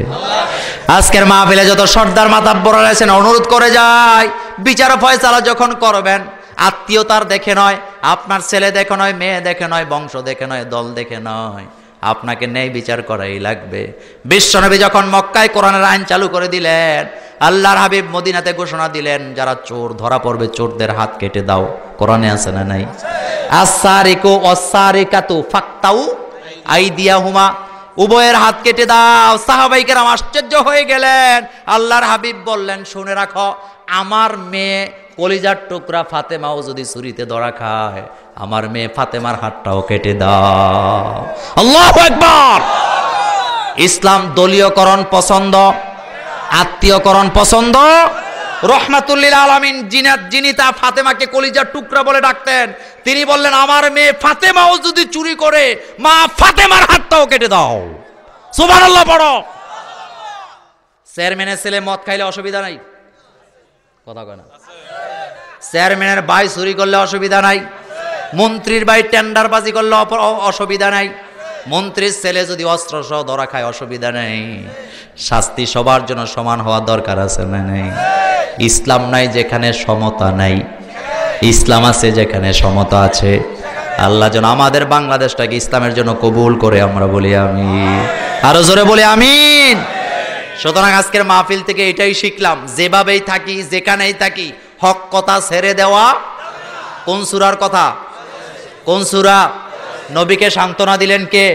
আজকের মাহফিলে যত সর্দার মাতাব্বর আছেন, অনুরোধ করে যায়, বিচার ফয়সালা যখন করবেন, আত্মীয়তার দেখে নয়, আপনার ছেলে দেখে নয়, মেয়ে দেখে নয়, বংশ দেখে নয়, দল দেখে নয়, আপনাকে ন্যায় বিচার করাই লাগবে। বিশ্বনবী যখন মক্কায় কোরআনের আইন চালু করে দিলেন, আল্লাহর হাবিব মদিনাতে ঘোষণা দিলেন, যারা চোর ধরা পড়বে চোরদের হাত কেটে দাও। কোরআনে আছে না নাই? আস-সারিকু ওয়াস-সারিকাতু ফাকতাউ আইদিয়াহুমা, উভয়ের হাত কেটে দাও। সাহাবায়ে কেরাম আশ্চর্য হয়ে গেলেন। আল্লাহর হাবিব বললেন, শুনে রাখো, আমার মেয়ে কলিজার টুকরা ফাতেমাও যদি ছুরিতে ধরা খায়, আমার মেয়ে ফাতেমার হাতটাও কেটে দাও। আল্লাহু আকবার। ইসলাম দলীয়করণ পছন্দ, আত্মীয়করণ পছন্দ। রহমাতুল্লিল আলামিন যিনি তা ফাতেমাকে কলিজার টুকরা বলে ডাকতেন, তিনি বললেন, আমার মেয়ে ফাতেমাও যদি চুরি করে, মা ফাতেমার হাতটাও কেটে দাও। সুবহানাল্লাহ পড়ো। চেয়ারম্যানের ছেলে মদ খাইলে অসুবিধা নাই? কথা কয় না? চেয়ারম্যানের ভাই চুরি করলে অসুবিধা নাই? মন্ত্রীর ভাই টেন্ডারবাজি করলে অসুবিধা নাই? মন্ত্রীর ছেলে যদি অস্ত্র সহ ধরা খায় অসুবিধা নেই? শাস্তি সবার জন্য সমান হওয়া দরকার আছে না নেই? ইসলাম নাই যেখানে সমতা নাই, ইসলাম আছে যেখানে সমতা আছে। আল্লাহ যেন আমাদের বাংলাদেশটাকে ইসলামের জন্য কবুল করে, আমরা বলি আমিন। আরো জোরে বলি আমিন। সুতরাং আজকের মাহফিল থেকে এটাই শিখলাম, যেভাবেই থাকি, যেখানেই থাকি, হক কথা ছেড়ে দেওয়া। কোন সূরার কথা? কোন সূরা? নবীকে সান্ত্বনা দিলেন কে?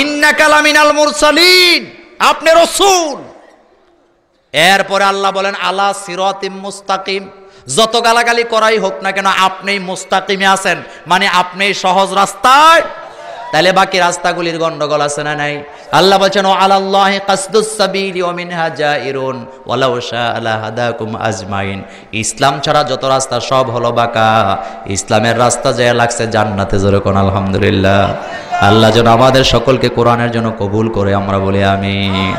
ইন্নাকা লামিনাল মুরসালিন, আপনি রাসূল। এরপরে আল্লাহ বলেন, আলা সিরাতিম মুস্তাকিম, যত গালাগালি করাই হোক না কেন, আপনি মুস্তাকিমে আছেন, মানে আপনি সহজ রাস্তায়। তাহলে বাকি রাস্তাগুলির গন্ডগোল আছে না নাই? আল্লাহ বলেন, ও আলাল্লাহি কাসদুস সাবিলি ওয়া মিনহা জাইরুন ওয়ালাউ শাআ লাহাদাকুম আজমাইন। ইসলাম ছাড়া যত রাস্তা সব হলো বাঁকা, ইসলামের রাস্তা যায় লাগছে জান্নাতে। জোরে কোন আলহামদুলিল্লাহ। আল্লাহ যেন আমাদের সকলকে কোরআনের জন্য কবুল করে, আমরা বলি আমিন।